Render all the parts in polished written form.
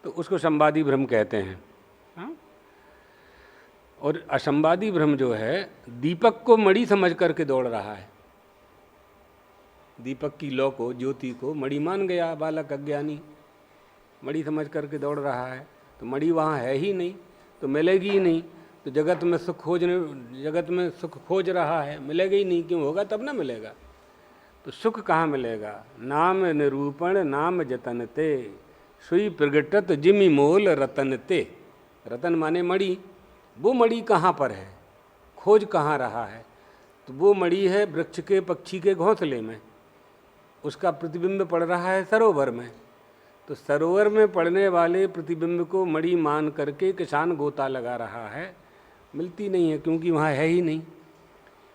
तो उसको संवादी भ्रम कहते हैं। हाँ? और असंवादी भ्रम जो है, दीपक को मणि समझ करके दौड़ रहा है। दीपक की लौ को, ज्योति को मणि मान गया बालक अज्ञानी, मणि समझ करके दौड़ रहा है। तो मणि वहाँ है ही नहीं, तो मिलेगी ही नहीं। तो जगत में सुख खोज रहा है, मिलेगा ही नहीं। क्यों? होगा तब ना मिलेगा। तो सुख कहाँ मिलेगा? नाम निरूपण नाम जतन ते, सुई प्रगटत जिमि मोल रतन ते। रतन माने मणि। वो मणि कहाँ पर है? खोज कहाँ रहा है? तो वो मणि है वृक्ष के, पक्षी के घोंसले में। उसका प्रतिबिंब पड़ रहा है सरोवर में। तो सरोवर में पड़ने वाले प्रतिबिंब को मणि मान करके किसान गोता लगा रहा है, मिलती नहीं है, क्योंकि वहाँ है ही नहीं।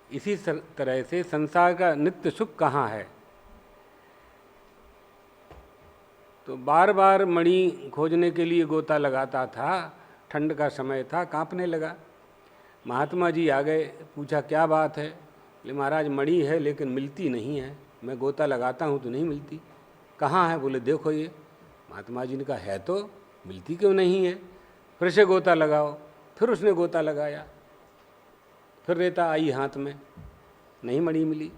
इसी तरह से संसार का नित्य सुख कहाँ है? तो बार बार मणि खोजने के लिए गोता लगाता था। ठंड का समय था, कांपने लगा। महात्मा जी आ गए, पूछा क्या बात है? बोले महाराज मणि है लेकिन मिलती नहीं है, मैं गोता लगाता हूँ तो नहीं मिलती। कहाँ है? बोले देखो ये। महात्मा जी ने कहा है तो मिलती क्यों नहीं है? फिर से गोता लगाओ। फिर उसने गोता लगाया, फिर रेता आई हाथ में, नहीं मणि मिली।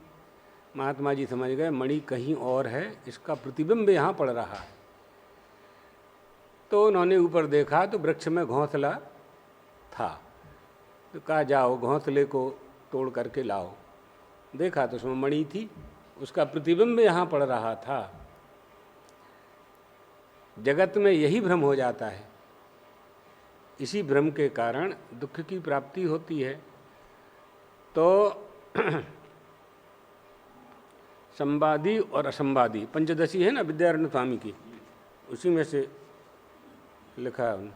महात्मा जी समझ गए मणि कहीं और है, इसका प्रतिबिंब यहाँ पड़ रहा है। तो उन्होंने ऊपर देखा तो वृक्ष में घोंसला था। तो कहा जाओ घोंसले को तोड़ करके लाओ। देखा तो उसमें मणि थी, उसका प्रतिबिंब यहाँ पड़ रहा था। जगत में यही भ्रम हो जाता है। इसी भ्रम के कारण दुख की प्राप्ति होती है। तो संवादी और असंवादी पंचदशी है ना विद्यारण्य स्वामी की, उसी में से लिखा है उन्होंने।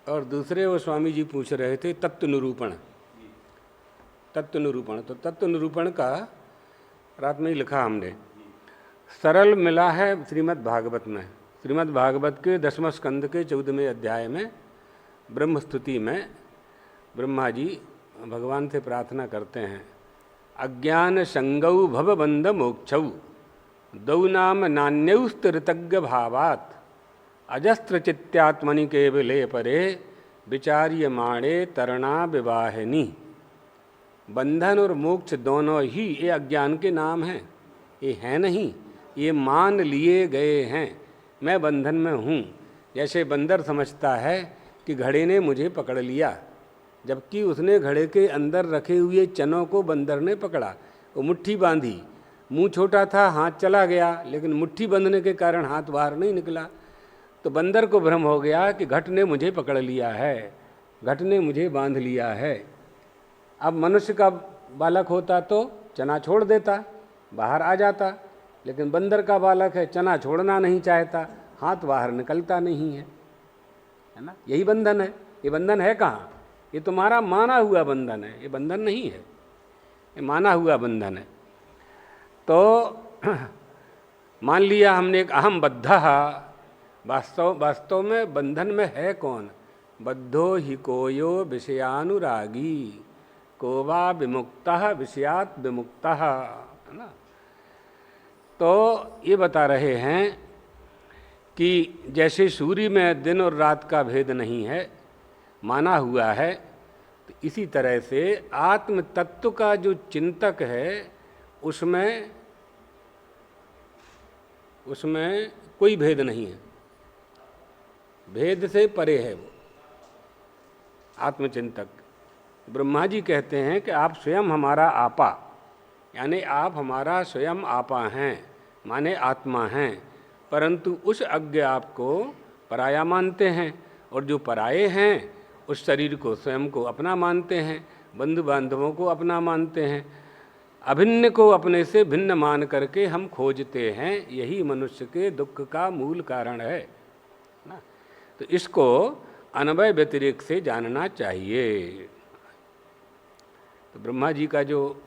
और दूसरे वो स्वामी जी पूछ रहे थे तत्व निरूपण। तत्व निरूपण, तो तत्व निरूपण का रात में ही लिखा हमने। सरल मिला है श्रीमद् भागवत में। श्रीमद् भागवत के 10वें स्कंद के 14वें अध्याय में ब्रह्म स्तुति में ब्रह्मा जी भगवान से प्रार्थना करते हैं, अज्ञान संगौ भवबंध मोक्षौ दौ नाम नान्यौस्तृतज्ञ भावात् अजस्त्र चित्त्यात्मनि केवले परे विचार्यमाणे तरणा विवाहिनी। बंधन और मोक्ष दोनों ही ये अज्ञान के नाम हैं। ये हैं नहीं, ये मान लिए गए हैं। मैं बंधन में हूँ। जैसे बंदर समझता है कि घड़े ने मुझे पकड़ लिया, जबकि उसने घड़े के अंदर रखे हुए चनों को बंदर ने पकड़ा। वो मुट्ठी बांधी, मुंह छोटा था, हाथ चला गया, लेकिन मुट्ठी बंधने के कारण हाथ बाहर नहीं निकला। तो बंदर को भ्रम हो गया कि घट ने मुझे पकड़ लिया है, घट ने मुझे बांध लिया है। अब मनुष्य का बालक होता तो चना छोड़ देता, बाहर आ जाता, लेकिन बंदर का बालक है, चना छोड़ना नहीं चाहता, हाथ बाहर निकलता नहीं है, है ना? यही बंधन है। ये बंधन है कहाँ? ये तुम्हारा माना हुआ बंधन है, ये बंधन नहीं है, ये माना हुआ बंधन है। तो मान लिया हमने एक अहम बद्ध। वास्तव में बंधन में है कौन? बद्धो ही कोयो विषयानुरागी कोवा विमुक्तः विषयात् विमुक्तः, है ना? तो ये बता रहे हैं कि जैसे सूर्य में दिन और रात का भेद नहीं है, माना हुआ है, तो इसी तरह से आत्म तत्व का जो चिंतक है उसमें कोई भेद नहीं है, भेद से परे है वो आत्मचिंतक। ब्रह्मा जी कहते हैं कि आप स्वयं हमारा आपा, यानी आप हमारा स्वयं आपा हैं, माने आत्मा हैं, परंतु उस अज्ञ आपको पराया मानते हैं, और जो पराये हैं उस शरीर को स्वयं को अपना मानते हैं, बंधु बांधवों को अपना मानते हैं। अभिन्न को अपने से भिन्न मान करके हम खोजते हैं। यही मनुष्य के दुख का मूल कारण है ना। तो इसको अनवय व्यतिरेक से जानना चाहिए। तो ब्रह्मा जी का जो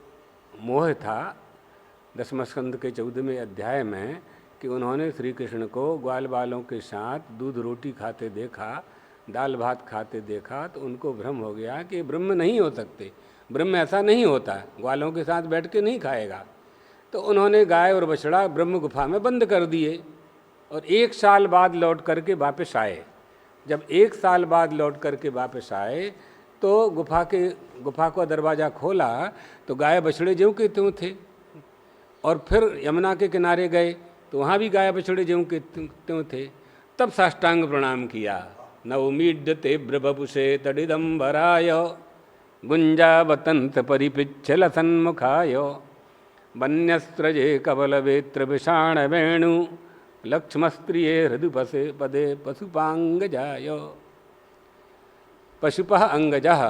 मोह था 10वें स्कंद के 14वें अध्याय में, कि उन्होंने श्री कृष्ण को ग्वाल बालों के साथ दूध रोटी खाते देखा, दाल भात खाते देखा, तो उनको भ्रम हो गया कि ब्रह्म नहीं हो सकते। ब्रह्म ऐसा नहीं होता, ग्वालों के साथ बैठ के नहीं खाएगा। तो उन्होंने गाय और बछड़ा ब्रह्म गुफा में बंद कर दिए और 1 साल बाद लौट करके वापस आए। जब 1 साल बाद लौट करके वापस आए तो गुफा का दरवाज़ा खोला तो गाय बछड़े ज्यों के त्यों थे। और फिर यमुना के किनारे गए तो वहाँ भी गाय बछड़े ज्यों के त्यों थे। तब साष्टांग प्रणाम किया। नवमीड्यते ब्रभपुषे तडिदम्बराय गुंजावतंत परिपिच्छल सन्मुखाय वन्यस्त्रजे कवलवेत्र विषाण वेणु लक्ष्मस्त्रिये हृदुपसे पदे पशुपांगजाय। पशुपः अंगजः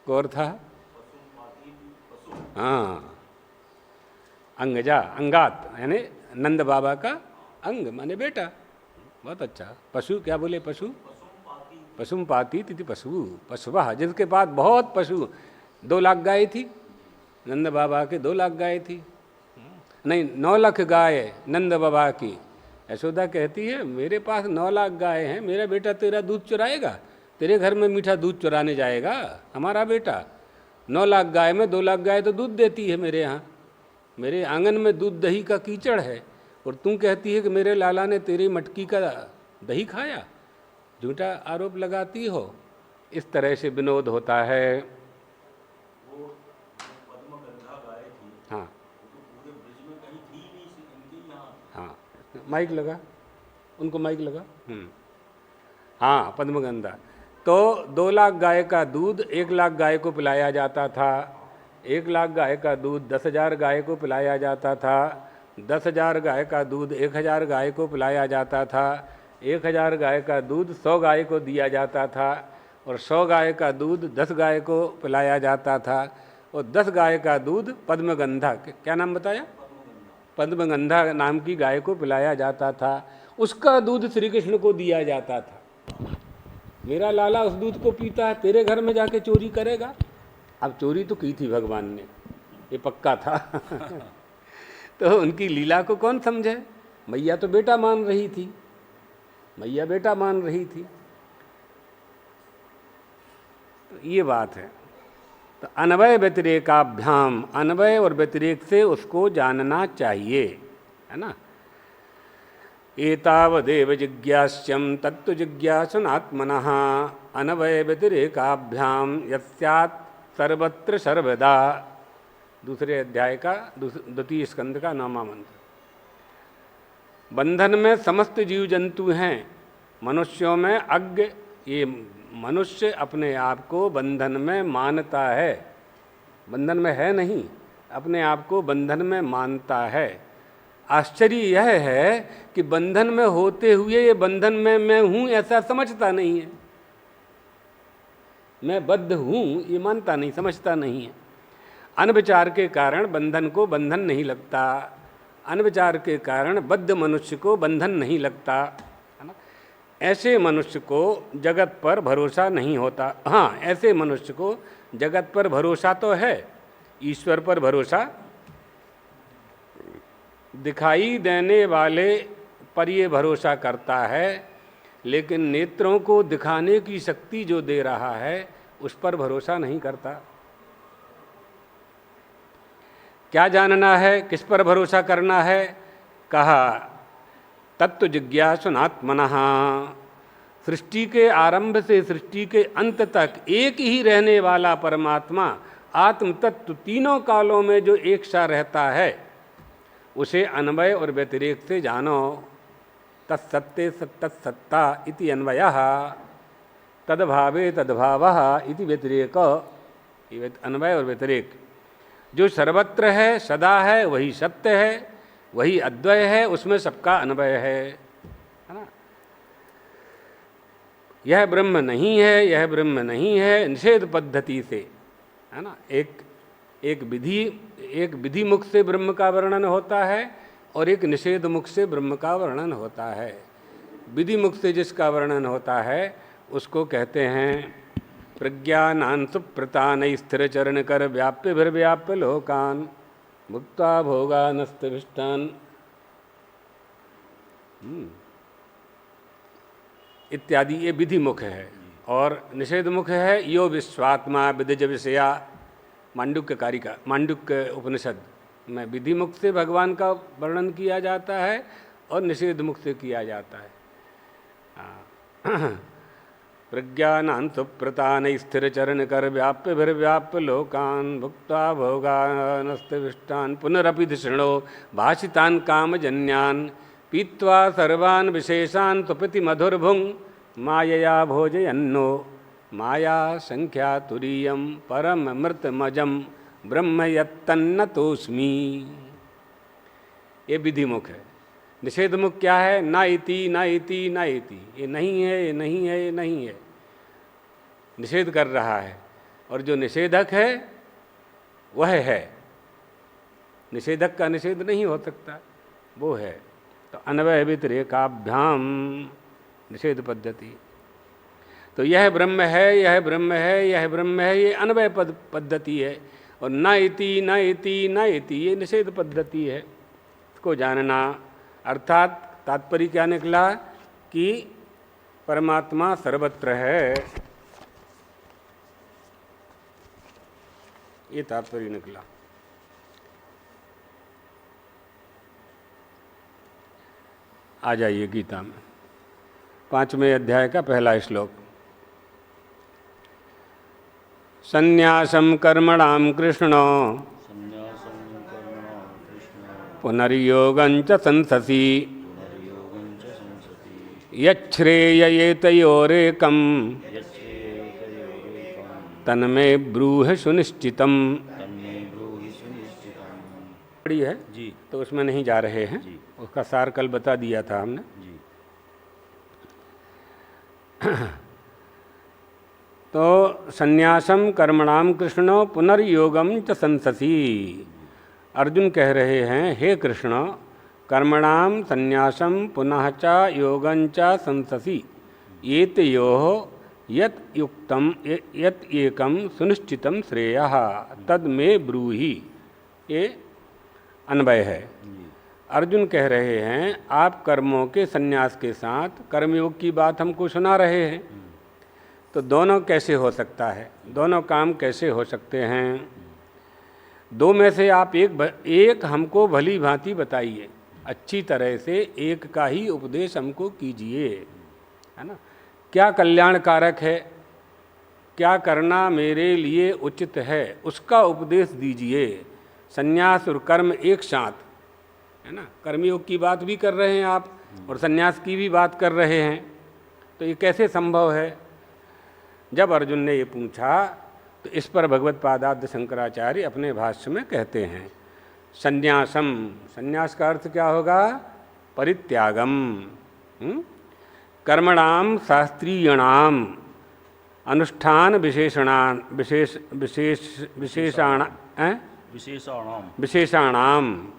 कौर था, हाँ, अंगजा अंगात यानी नंद बाबा का अंग माने बेटा। बहुत अच्छा। पशु क्या बोले? पशु पशुम पाती तिथि पशु पशुवा, जिसके पास बहुत पशु 2 लाख गाय थी। नंद बाबा के 2 लाख गाय थी, नहीं 9 लाख गाय नंद बाबा की। यशोदा कहती है मेरे पास 9 लाख गाय हैं, मेरा बेटा तेरा दूध चुराएगा? तेरे घर में मीठा दूध चुराने जाएगा हमारा बेटा? 9 लाख गाय में 2 लाख गाय तो दूध देती है मेरे यहाँ। मेरे आंगन में दूध दही का कीचड़ है और तू कहती है कि मेरे लाला ने तेरी मटकी का दही खाया। झूठा आरोप लगाती हो। इस तरह से विनोद होता है। वो पद्मगंधा गाय थी, हाँ तो पूरे ब्रिज में कहीं थी नहीं, इनके यहाँ। हाँ, माइक लगा, उनको माइक लगा। हाँ, पद्मगंधा। तो 2 लाख गाय का दूध 1 लाख गाय को पिलाया जाता था। 1 लाख गाय का दूध 10,000 गाय को पिलाया जाता था। 10,000 गाय का दूध 1,000 गाय को पिलाया जाता था। 1,000 गाय का दूध 100 गाय को दिया जाता था और 100 गाय का दूध 10 गाय को पिलाया जाता था और 10 गाय का दूध पद्मगंधा, क्या नाम बताया? पद्मगंधा नाम की गाय को पिलाया जाता था। उसका दूध श्री कृष्ण को दिया जाता था। मेरा लाला उस दूध को पीता है, तेरे घर में जाके चोरी करेगा? अब चोरी तो की थी भगवान ने, ये पक्का था। तो उनकी लीला को कौन समझे? मैया तो बेटा मान रही थी, मैया बेटा मान रही थी। तो ये बात है। तो अन्वय व्यतिरेकाभ्याम, अन्वय और व्यतिरेक से उसको जानना चाहिए, है ना। एतावदेव जिज्ञास्यम तत्व जिज्ञासुनात्मनः अन्वय व्यतिरेकाभ्याम यस्यात् सर्वत्र सर्वदा। दूसरे अध्याय का 2 स्कंद का 9वां मंत्र। बंधन में समस्त जीव जंतु हैं, मनुष्यों में अज्ञ। ये मनुष्य अपने आप को बंधन में मानता है, बंधन में है नहीं, अपने आप को बंधन में मानता है। आश्चर्य यह है कि बंधन में होते हुए ये बंधन में मैं हूँ ऐसा समझता नहीं है। मैं बद्ध हूँ ये मानता नहीं, समझता नहीं है। अनविचार के कारण बंधन को बंधन नहीं लगता, अनविचार के कारण बद्ध मनुष्य को बंधन नहीं लगता, है ना। ऐसे मनुष्य को जगत पर भरोसा नहीं होता। हाँ, ऐसे मनुष्य को जगत पर भरोसा तो है, ईश्वर पर भरोसा दिखाई देने वाले पर ये भरोसा करता है, लेकिन नेत्रों को दिखाने की शक्ति जो दे रहा है उस पर भरोसा नहीं करता। क्या जानना है, किस पर भरोसा करना है? कहा तत्व जिज्ञासुनात्मनः। सृष्टि के आरंभ से सृष्टि के अंत तक एक ही रहने वाला परमात्मा आत्म तत्व तीनों कालों में जो एक सा रहता है उसे अन्वय और व्यतिरेक से जानो। तत्सत्ते तत्सत्ता इति अन्वयः, तद्भावे तद्भावः इति व्यतिरेक। अन्वय और व्यतिरेक। जो सर्वत्र है, सदा है, वही सत्य है, वही अद्वय है, उसमें सबका अन्वय है ना। यह ब्रह्म नहीं है, यह ब्रह्म नहीं है, निषेध पद्धति से, है ना। एक विधि मुख से ब्रह्म का वर्णन होता है और एक निषेध मुख से ब्रह्म का वर्णन होता है। विधि मुख से जिसका वर्णन होता है उसको कहते हैं प्रज्ञानान् सुप्रतान स्थिर चरण कर व्याप्य भीर्व्याप्य लोकान मुक्ता भोगानस्तविष्टान इत्यादि। ये विधि मुख है। और निषेध मुख है यो विश्वात्मा विदिज विषया, मांडुक्य कारिका, मांडुक्य उपनिषद में विधि मुख से भगवान का वर्णन किया जाता है और निषेध मुख से किया जाता है। प्रज्ञानान् सुप्रतान स्थिर चरण कर व्याप्य भीर्व्याप्य लोकान् भुक्ता भोगानस्तविष्टान् पुनरपि धिषणो भाषितान् कामजन्यान् पीत्वा सर्वान् विशेषान् सुपति मधुर्भुङ् मायया भोजयन्नो माया संख्या तुरीयम परम अमृतमजम ब्रह्म यत्तन्नतोस्मि। ये विधि मुख है। निषेध मुख क्या है? ना इति ना इति ना इति, ये नहीं है, ये नहीं है, ये नहीं है, निषेध कर रहा है। और जो निषेधक है वह है, निषेधक का निषेध नहीं हो सकता, वो है। तो अन्वय व्यतिरेकाभ्याम निषेध पद्धति। तो यह ब्रह्म है, यह ब्रह्म है, यह ब्रह्म है, ये अन्वय पद्धति है। और न इति न इति न इति ये निषेध पद्धति है। इसको जानना, अर्थात तात्पर्य क्या निकला कि परमात्मा सर्वत्र है, ये तात्पर्य निकला। आ जाइए गीता में 5वें अध्याय का पहला श्लोक। संन्यासं कर्मणां कृष्ण पुनर्योगं च संससि यच्छ्रेययेतयोरेकं तन्मे ब्रूहि सुनिश्चितम्। बड़ी है जी, तो उसमें नहीं जा रहे हैं, उसका सार कल बता दिया था हमने जी। तो संन्यासम कर्मणाम कृष्ण पुनर्योगम च संससि। अर्जुन कह रहे हैं, हे कृष्ण, कर्मणाम संन्यासम पुनः च योगं च संससि एतयोः यत् युक्तम यत् एकम सुनिश्चितम श्रेयः तद मे ब्रूहि। ये अन्वय है। अर्जुन कह रहे हैं, आप कर्मों के संन्यास के साथ कर्मयोग की बात हमको सुना रहे हैं, तो दोनों कैसे हो सकता है, दोनों काम कैसे हो सकते हैं? दो में से आप एक हमको भली भांति बताइए, अच्छी तरह से एक का ही उपदेश हमको कीजिए, है ना। क्या कल्याणकारक है, क्या करना मेरे लिए उचित है, उसका उपदेश दीजिए। संन्यास और कर्म एक साथ, है ना। कर्मयोग की बात भी कर रहे हैं आप और संन्यास की भी बात कर रहे हैं, तो ये कैसे संभव है? जब अर्जुन ने ये पूछा तो इस पर भगवत पादाद्य शंकराचार्य अपने भाष्य में कहते हैं, संन्यासम, संन्यास का अर्थ क्या होगा? परित्यागम। कर्मणाम शास्त्रीयणाम अनुष्ठान विशेषाणाम,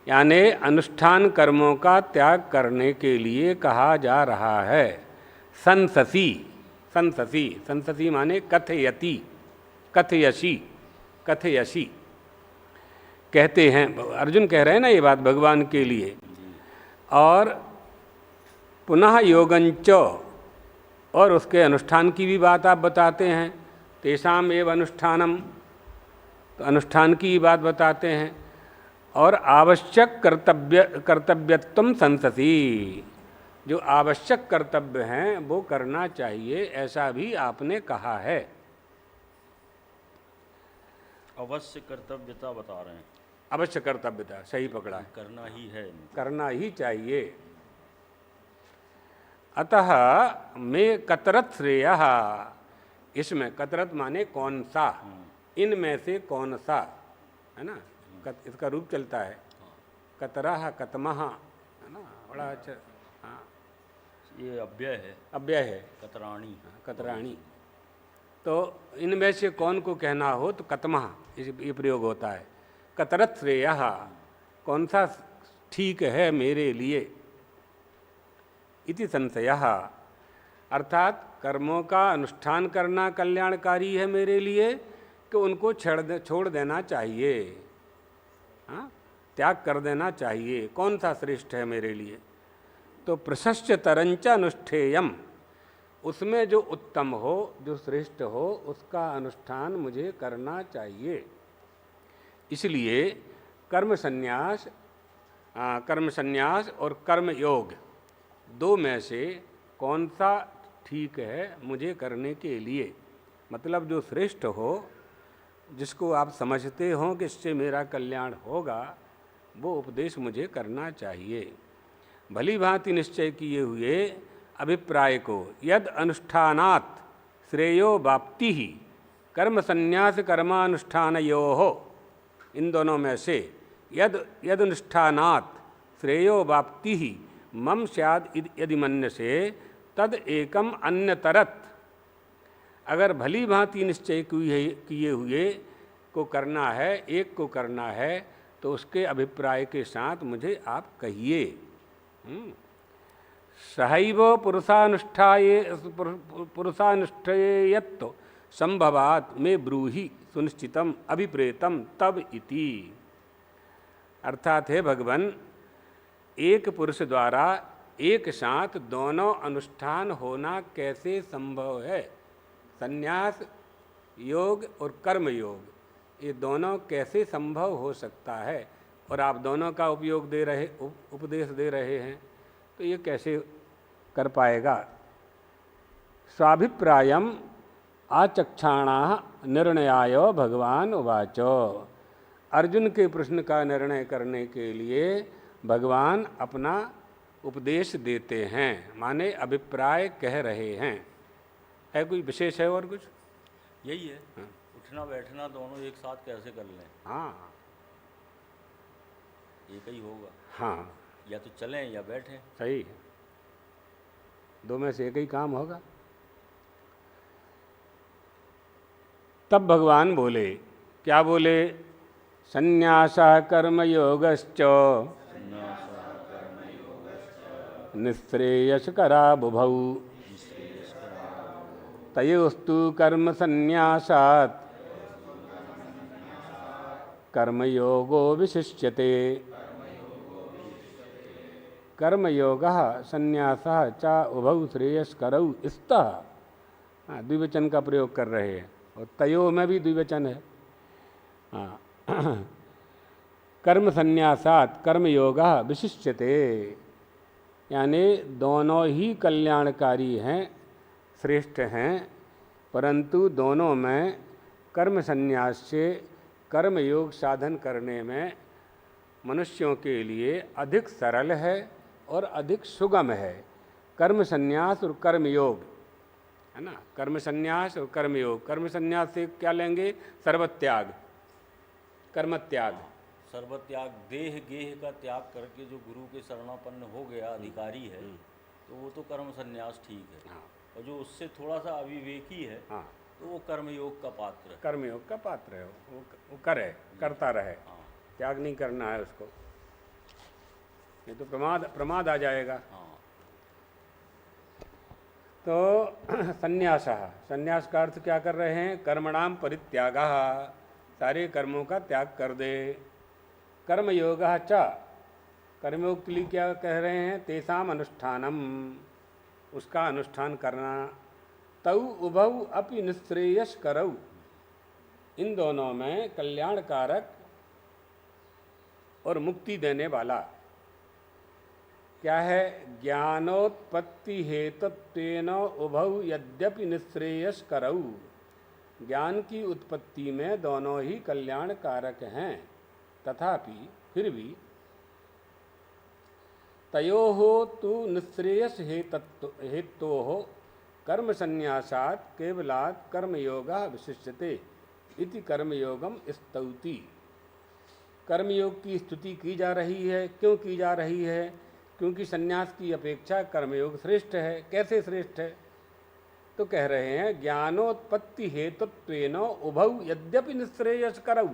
यानी अनुष्ठान कर्मों का त्याग करने के लिए कहा जा रहा है। संससि, संससि, संससि माने कथयति, कथयसि, कथयसि कहते हैं। अर्जुन कह रहे हैं ना ये बात भगवान के लिए। और पुनः योगंच, और उसके अनुष्ठान की भी बात आप बताते हैं। तेषाम एव अनुष्ठानम, तो अनुष्ठान की बात बताते हैं। और आवश्यक कर्तव्यत्वम संससि, जो आवश्यक कर्तव्य हैं वो करना चाहिए, ऐसा भी आपने कहा है। अवश्य कर्तव्यता बता रहे हैं। अवश्य कर्तव्यता, सही पकड़ा है, करना ही है, करना ही चाहिए। अतः मैं कतरत श्रेयः, इसमें कतरत माने कौन सा, इनमें से कौन सा, है ना। इसका रूप चलता है कतरह कतमह, है ना, बड़ा अच्छा। हाँ, ये अव्यय है, अव्यय है, कतराणी, कतराणी। तो इनमें से कौन को कहना हो तो कतमह ये प्रयोग होता है। कतरत श्रेयः, कौन सा ठीक है मेरे लिए। इति संशयः, अर्थात कर्मों का अनुष्ठान करना कल्याणकारी है मेरे लिए कि उनको छोड़ देना चाहिए, हाँ, त्याग कर देना चाहिए, कौन सा श्रेष्ठ है मेरे लिए। तो प्रशस्य तरंच अनुष्ठेयम, उसमें जो उत्तम हो, जो श्रेष्ठ हो, उसका अनुष्ठान मुझे करना चाहिए। इसलिए कर्म संन्यास और कर्म योग दो में से कौन सा ठीक है मुझे करने के लिए, मतलब जो श्रेष्ठ हो, जिसको आप समझते हो कि इससे मेरा कल्याण होगा, वो उपदेश मुझे करना चाहिए। भली भांति निश्चय किए हुए अभिप्राय को यद अनुष्ठानात् श्रेयो वाप्ति ही कर्म संन्यास कर्मानुष्ठानयोः, इन दोनों में से यद अनुष्ठानात् श्रेयो वाप्ति ही मम स्याद यदि मन्य से तद एकम अन्यतरत, अगर भली भांति निश्चय किए हुए को करना है, एक को करना है, तो उसके अभिप्राय के साथ मुझे आप कहिए। सहैव पुरुषानुष्ठेयत्व संभवात में ब्रूहि सुनिश्चितम अभिप्रेतम तब इति। अर्थात है भगवान, एक पुरुष द्वारा एक साथ दोनों अनुष्ठान होना कैसे संभव है? संन्यास योग और कर्म योग, ये दोनों कैसे संभव हो सकता है? और आप दोनों का उपदेश दे रहे हैं, तो ये कैसे कर पाएगा? स्वाभिप्रायम आचक्षाणा निर्णयाय भगवान उवाच। अर्जुन के प्रश्न का निर्णय करने के लिए भगवान अपना उपदेश देते हैं, माने अभिप्राय कह रहे हैं। है कोई विशेष है और कुछ? यही है। हाँ। उठना बैठना दोनों एक साथ कैसे कर लें? हाँ, एक ही होगा। हाँ, या तो चलें या बैठें। सही है, दो में से एक ही काम होगा। तब भगवान बोले, क्या बोले? संन्यासः कर्मयोगश्च निःश्रेयसकरा बुभौ तयोस्तु कर्म संन्यासात् कर्मयोगो विशिष्यते। कर्मयोगः संन्यासः च उभौ श्रेयस्करौ स्तः। द्विवचन का प्रयोग कर रहे हैं, और तयो में भी द्विवचन है। कर्म संन्यासात् कर्मयोगः विशिष्यते, यानी दोनों ही कल्याणकारी हैं, श्रेष्ठ हैं, परंतु दोनों में कर्म संन्यास से कर्मयोग साधन करने में मनुष्यों के लिए अधिक सरल है और अधिक सुगम है। कर्म संन्यास और कर्मयोग, है ना? कर्म संन्यास और कर्मयोग। कर्म संन्यास से क्या लेंगे? सर्वत्याग, कर्म त्याग। सर्वत्याग, देह गेह का त्याग करके जो गुरु के शरणापन्न हो गया, अधिकारी है, तो वो तो कर्म संन्यास ठीक है। हाँ। और जो उससे थोड़ा सा अविवेकी है, हाँ, तो वो कर्मयोग का पात्र है। कर्मयोग का पात्र है, वो करे, करता रहे। हाँ। त्याग नहीं करना है उसको, नहीं तो प्रमाद आ जाएगा। हाँ। तो संन्यासः, संन्यास का अर्थ क्या कर रहे हैं? कर्मणाम परित्यागः, सारे कर्मों का त्याग कर दे। कर्मयोगः च, कर्मयोग के लिए क्या कह रहे हैं? तेषाम अनुष्ठानम, उसका अनुष्ठान करना। तौ उभौ अपि निःश्रेयस्करौ, इन दोनों में कल्याणकारक और मुक्ति देने वाला क्या है? ज्ञानोत्पत्ति हेतुत्वेन उभौ यद्यपि निःश्रेयस्करौ, ज्ञान की उत्पत्ति में दोनों ही कल्याणकारक हैं, तथापि फिर भी तयोः तु निःश्रेयस हेतोः कर्म संन्यासात् केवलात् कर्मयोगः विशिष्यते इति कर्मयोगम स्तौति। कर्मयोग की स्तुति की जा रही है। क्यों की जा रही है? क्योंकि संन्यास की अपेक्षा कर्मयोग श्रेष्ठ है। कैसे श्रेष्ठ है? तो कह रहे हैं ज्ञानोत्पत्ति हेतुत्वेन उभौ यद्यपि निःश्रेयस्करौ,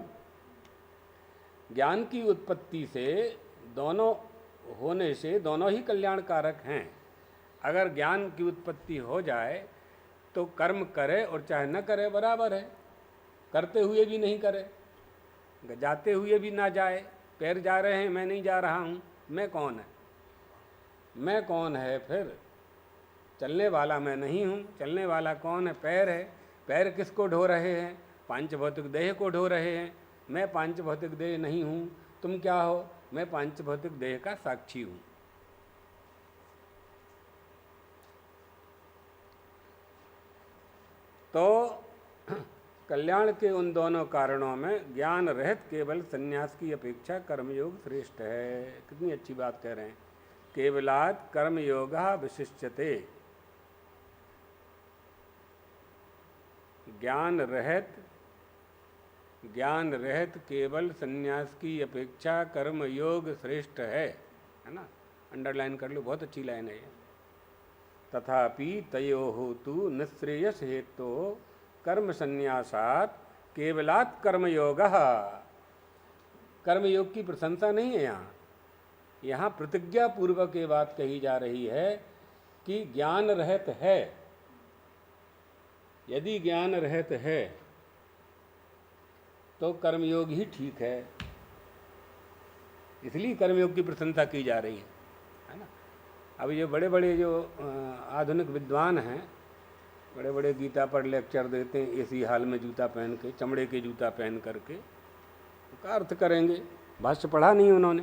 ज्ञान की उत्पत्ति से दोनों होने से दोनों ही कल्याणकारक हैं। अगर ज्ञान की उत्पत्ति हो जाए तो कर्म करे और चाहे न करे बराबर है, करते हुए भी नहीं करे, जाते हुए भी ना जाए। पैर जा रहे हैं, मैं नहीं जा रहा हूँ, मैं कौन है? मैं कौन है फिर? चलने वाला मैं नहीं हूँ। चलने वाला कौन है? पैर है। पैर किसको ढो रहे हैं? पांच भौतिक देह को ढो रहे हैं। मैं पांच भौतिक देह नहीं हूँ। तुम क्या हो? मैं पांच भौतिक देह का साक्षी हूँ। तो कल्याण के उन दोनों कारणों में ज्ञान रहित केवल संन्यास की अपेक्षा कर्मयोग श्रेष्ठ है। कितनी अच्छी बात कह रहे हैं। केवलात् कर्मयोग विशिष्यते। ज्ञान रहित केवल संन्यास की अपेक्षा कर्मयोग श्रेष्ठ है ना। अंडरलाइन कर लो, बहुत अच्छी लाइन है ये। तथापि तयोः तु निःश्रेयस हेतु कर्म संन्यासात् केवलात् कर्मयोगः। कर्मयोग की प्रशंसा नहीं है यहाँ। यहाँ प्रतिज्ञा पूर्वक ये बात कही जा रही है कि ज्ञान रहित है। यदि ज्ञान रहित है तो कर्मयोग ही ठीक है। इसलिए कर्मयोग की प्रशंसा की जा रही है ना। अब ये बड़े बड़े जो आधुनिक विद्वान हैं, बड़े बड़े गीता पर लेक्चर देते हैं इसी हाल में जूता पहन के, चमड़े के जूता पहन करके, का अर्थ करेंगे? भाष्य पढ़ा नहीं उन्होंने।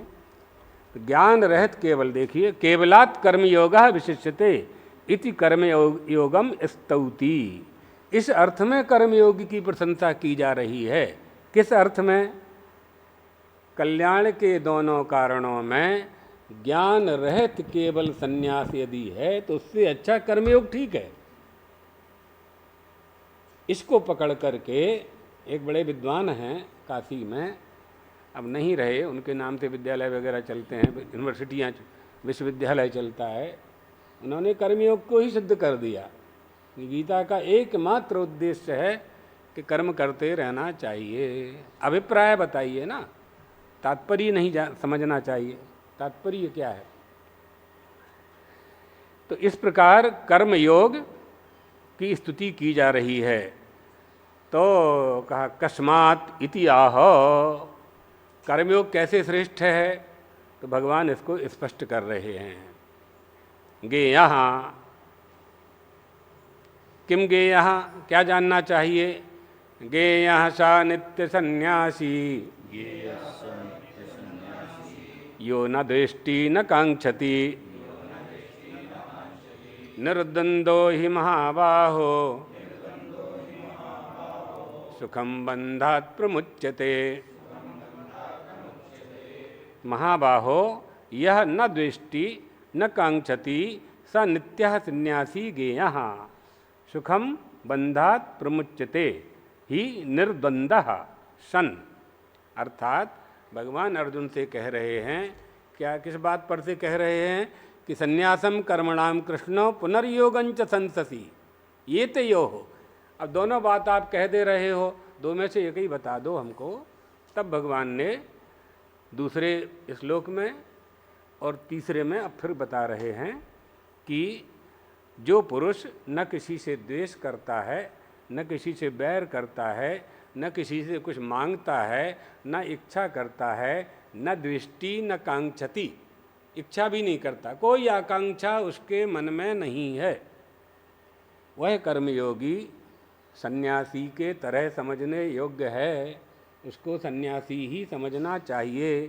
तो ज्ञान रहित केवल, देखिए, केवलात् कर्मयोगः विशिष्यते इति कर्मयोगम स्तौति। इस अर्थ में कर्मयोग की प्रशंसा की जा रही है। किस अर्थ में? कल्याण के दोनों कारणों में ज्ञान रहित केवल संन्यास यदि है तो उससे अच्छा कर्मयोग ठीक है। इसको पकड़ करके एक बड़े विद्वान हैं काशी में, अब नहीं रहे, उनके नाम से विद्यालय वगैरह चलते हैं, यूनिवर्सिटियाँ, विश्वविद्यालय चलता है। उन्होंने कर्मयोग को ही सिद्ध कर दिया। गीता का एकमात्र उद्देश्य है कि कर्म करते रहना चाहिए। अभिप्राय बताइए ना, तात्पर्य नहीं समझना चाहिए। तात्पर्य क्या है? तो इस प्रकार कर्मयोग की स्तुति की जा रही है। तो कहा कस्मात् इति आह। कर्मयोग कैसे श्रेष्ठ है? तो भगवान इसको स्पष्ट कर रहे हैं। गेयः, किम गेयः, क्या जानना चाहिए? गेयः सा नित्य सन्यासी यो न दृष्टि न कांक्षति निर्द्वंदो हि महाबाहो सुखम बंधात् प्रमुच्यते। महाबाहो यह न द्वेष्टि न कांक्षति स नित्यः सन्यासी गेयः सुखम बंधात् प्रमुच्यते ही निर्द्वंदः सन। अर्थात भगवान अर्जुन से कह रहे हैं, क्या किस बात पर से कह रहे हैं? कि संन्यासम कर्मणाम कृष्णो पुनर्योगंच संससी ये तयो हो। अब दोनों बात आप कह दे रहे हो, दो में से एक ही बता दो हमको। तब भगवान ने दूसरे श्लोक में और तीसरे में अब फिर बता रहे हैं कि जो पुरुष न किसी से द्वेष करता है, न किसी से बैर करता है, न किसी से कुछ मांगता है, न इच्छा करता है, न दृष्टि न कांक्षति, इच्छा भी नहीं करता, कोई आकांक्षा उसके मन में नहीं है, वह कर्मयोगी सन्यासी के तरह समझने योग्य है। उसको सन्यासी ही समझना चाहिए,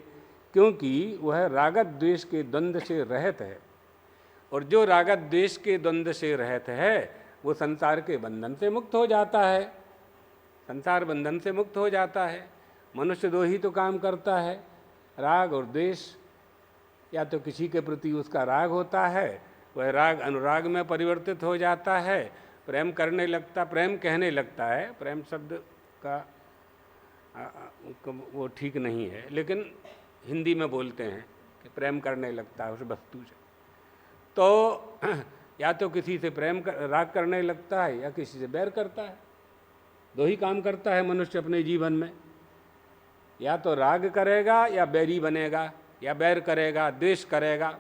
क्योंकि वह राग द्वेष के द्वंद्व से रहित है। और जो राग द्वेष के द्वंद्व से रहित है वो संसार के बंधन से मुक्त हो जाता है। संसार बंधन से मुक्त हो जाता है। मनुष्य दो ही तो काम करता है, राग और द्वेष। या तो किसी के प्रति उसका राग होता है, वह राग अनुराग में परिवर्तित हो जाता है, प्रेम करने लगता, प्रेम कहने लगता है, प्रेम शब्द का वो ठीक नहीं है, लेकिन हिंदी में बोलते हैं कि प्रेम करने लगता है उस वस्तु से। तो या तो किसी से राग करने लगता है या किसी से बैर करता है। दो ही काम करता है मनुष्य अपने जीवन में, या तो राग करेगा या बैरी बनेगा, या बैर करेगा, द्वेष करेगा।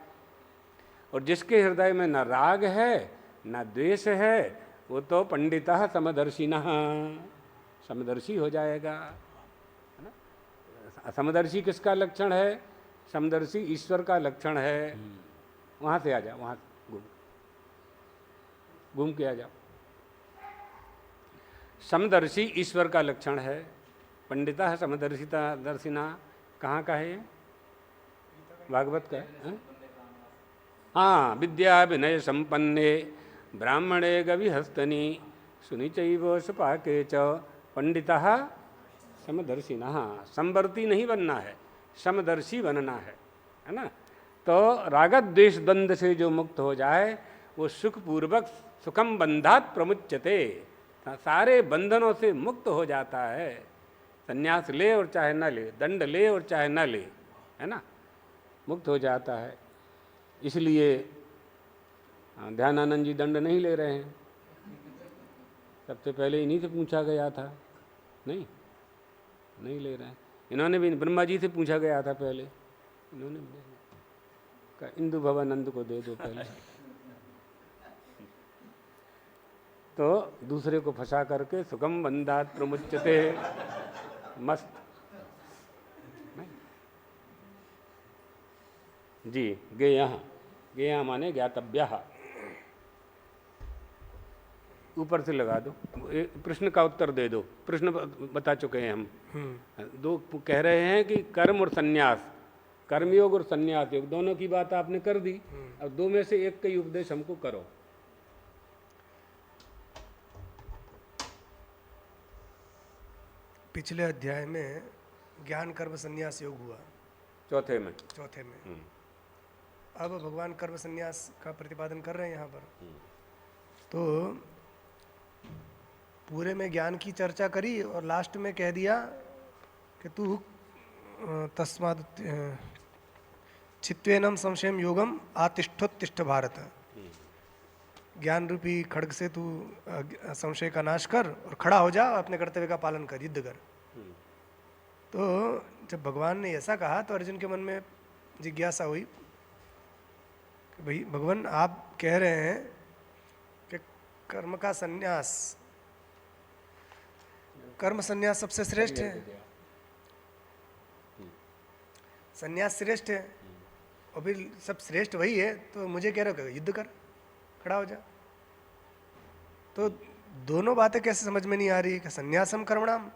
और जिसके हृदय में न राग है न द्वेष है, वो तो पंडितः समदर्शिनः, समदर्शी हो जाएगा, है ना। समदर्शी किसका लक्षण है? समदर्शी ईश्वर का लक्षण है। वहाँ से आ जा, वहाँ घूम। घूम के आ जाओ। समदर्शी ईश्वर का लक्षण है। पंडिता है समदर्शिता दर्शिना, कहाँ का है ये? भागवत का है? हाँ? हाँ, विद्या विनय संपन्ने ब्राह्मणे गविहस्तनी सुनिचैव सुपाके च पंडिता समदर्शिना। समवर्ती नहीं बनना है, समदर्शी बनना है ना। तो रागत द्वेष द्वंद्व से जो मुक्त हो जाए वो सुखपूर्वक सुखम बंधात प्रमुच्यते, सारे बंधनों से मुक्त हो जाता है। संन्यास ले और चाहे न ले, दंड ले और चाहे न ले, है ना, मुक्त हो जाता है। इसलिए ध्यानानंद जी दंड नहीं ले रहे हैं। सबसे पहले इन्हीं से पूछा गया था, नहीं ले रहे हैं। इन्होंने भी, ब्रह्मा जी से पूछा गया था पहले, इन्होंने भी कहा इंदु भवानंद को दे दो पहले। तो दूसरे को फंसा करके सुगम बंधात प्रमुच्यते, मस्त नहीं? जी, गेयः माने ज्ञातव्यः। ऊपर से लगा दो, प्रश्न का उत्तर दे दो। प्रश्न बता चुके हैं हम। दो कह रहे हैं कि कर्म और संन्यास, कर्मयोग और संन्यास योग, दोनों की बात आपने कर दी। अब दो में से एक का ही उपदेश हमको करो। पिछले अध्याय में ज्ञान कर्म संन्यास योग हुआ, चौथे में। अब भगवान कर्म संन्यास का प्रतिपादन कर रहे हैं यहाँ पर। तो पूरे में ज्ञान की चर्चा करी और लास्ट में कह दिया कि तू तस्माद चित्वेनम संशयम योगम आतिष्ठोत्तिष्ठ भारत, ज्ञान रूपी खड्ग से तू संशय का नाश कर और खड़ा हो जा, अपने कर्तव्य का पालन कर, युद्ध कर। तो जब भगवान ने ऐसा कहा तो अर्जुन के मन में जिज्ञासा हुई कि भाई भगवान आप कह रहे हैं कि कर्म का संन्यास, कर्म संन्यास सबसे श्रेष्ठ है, संन्यास श्रेष्ठ है, और फिर सब श्रेष्ठ वही है, तो मुझे कह रहे हो युद्ध कर, खड़ा हो जा। तो दोनों बातें कैसे समझ में नहीं आ रही कि संन्यासम कर्मणाम,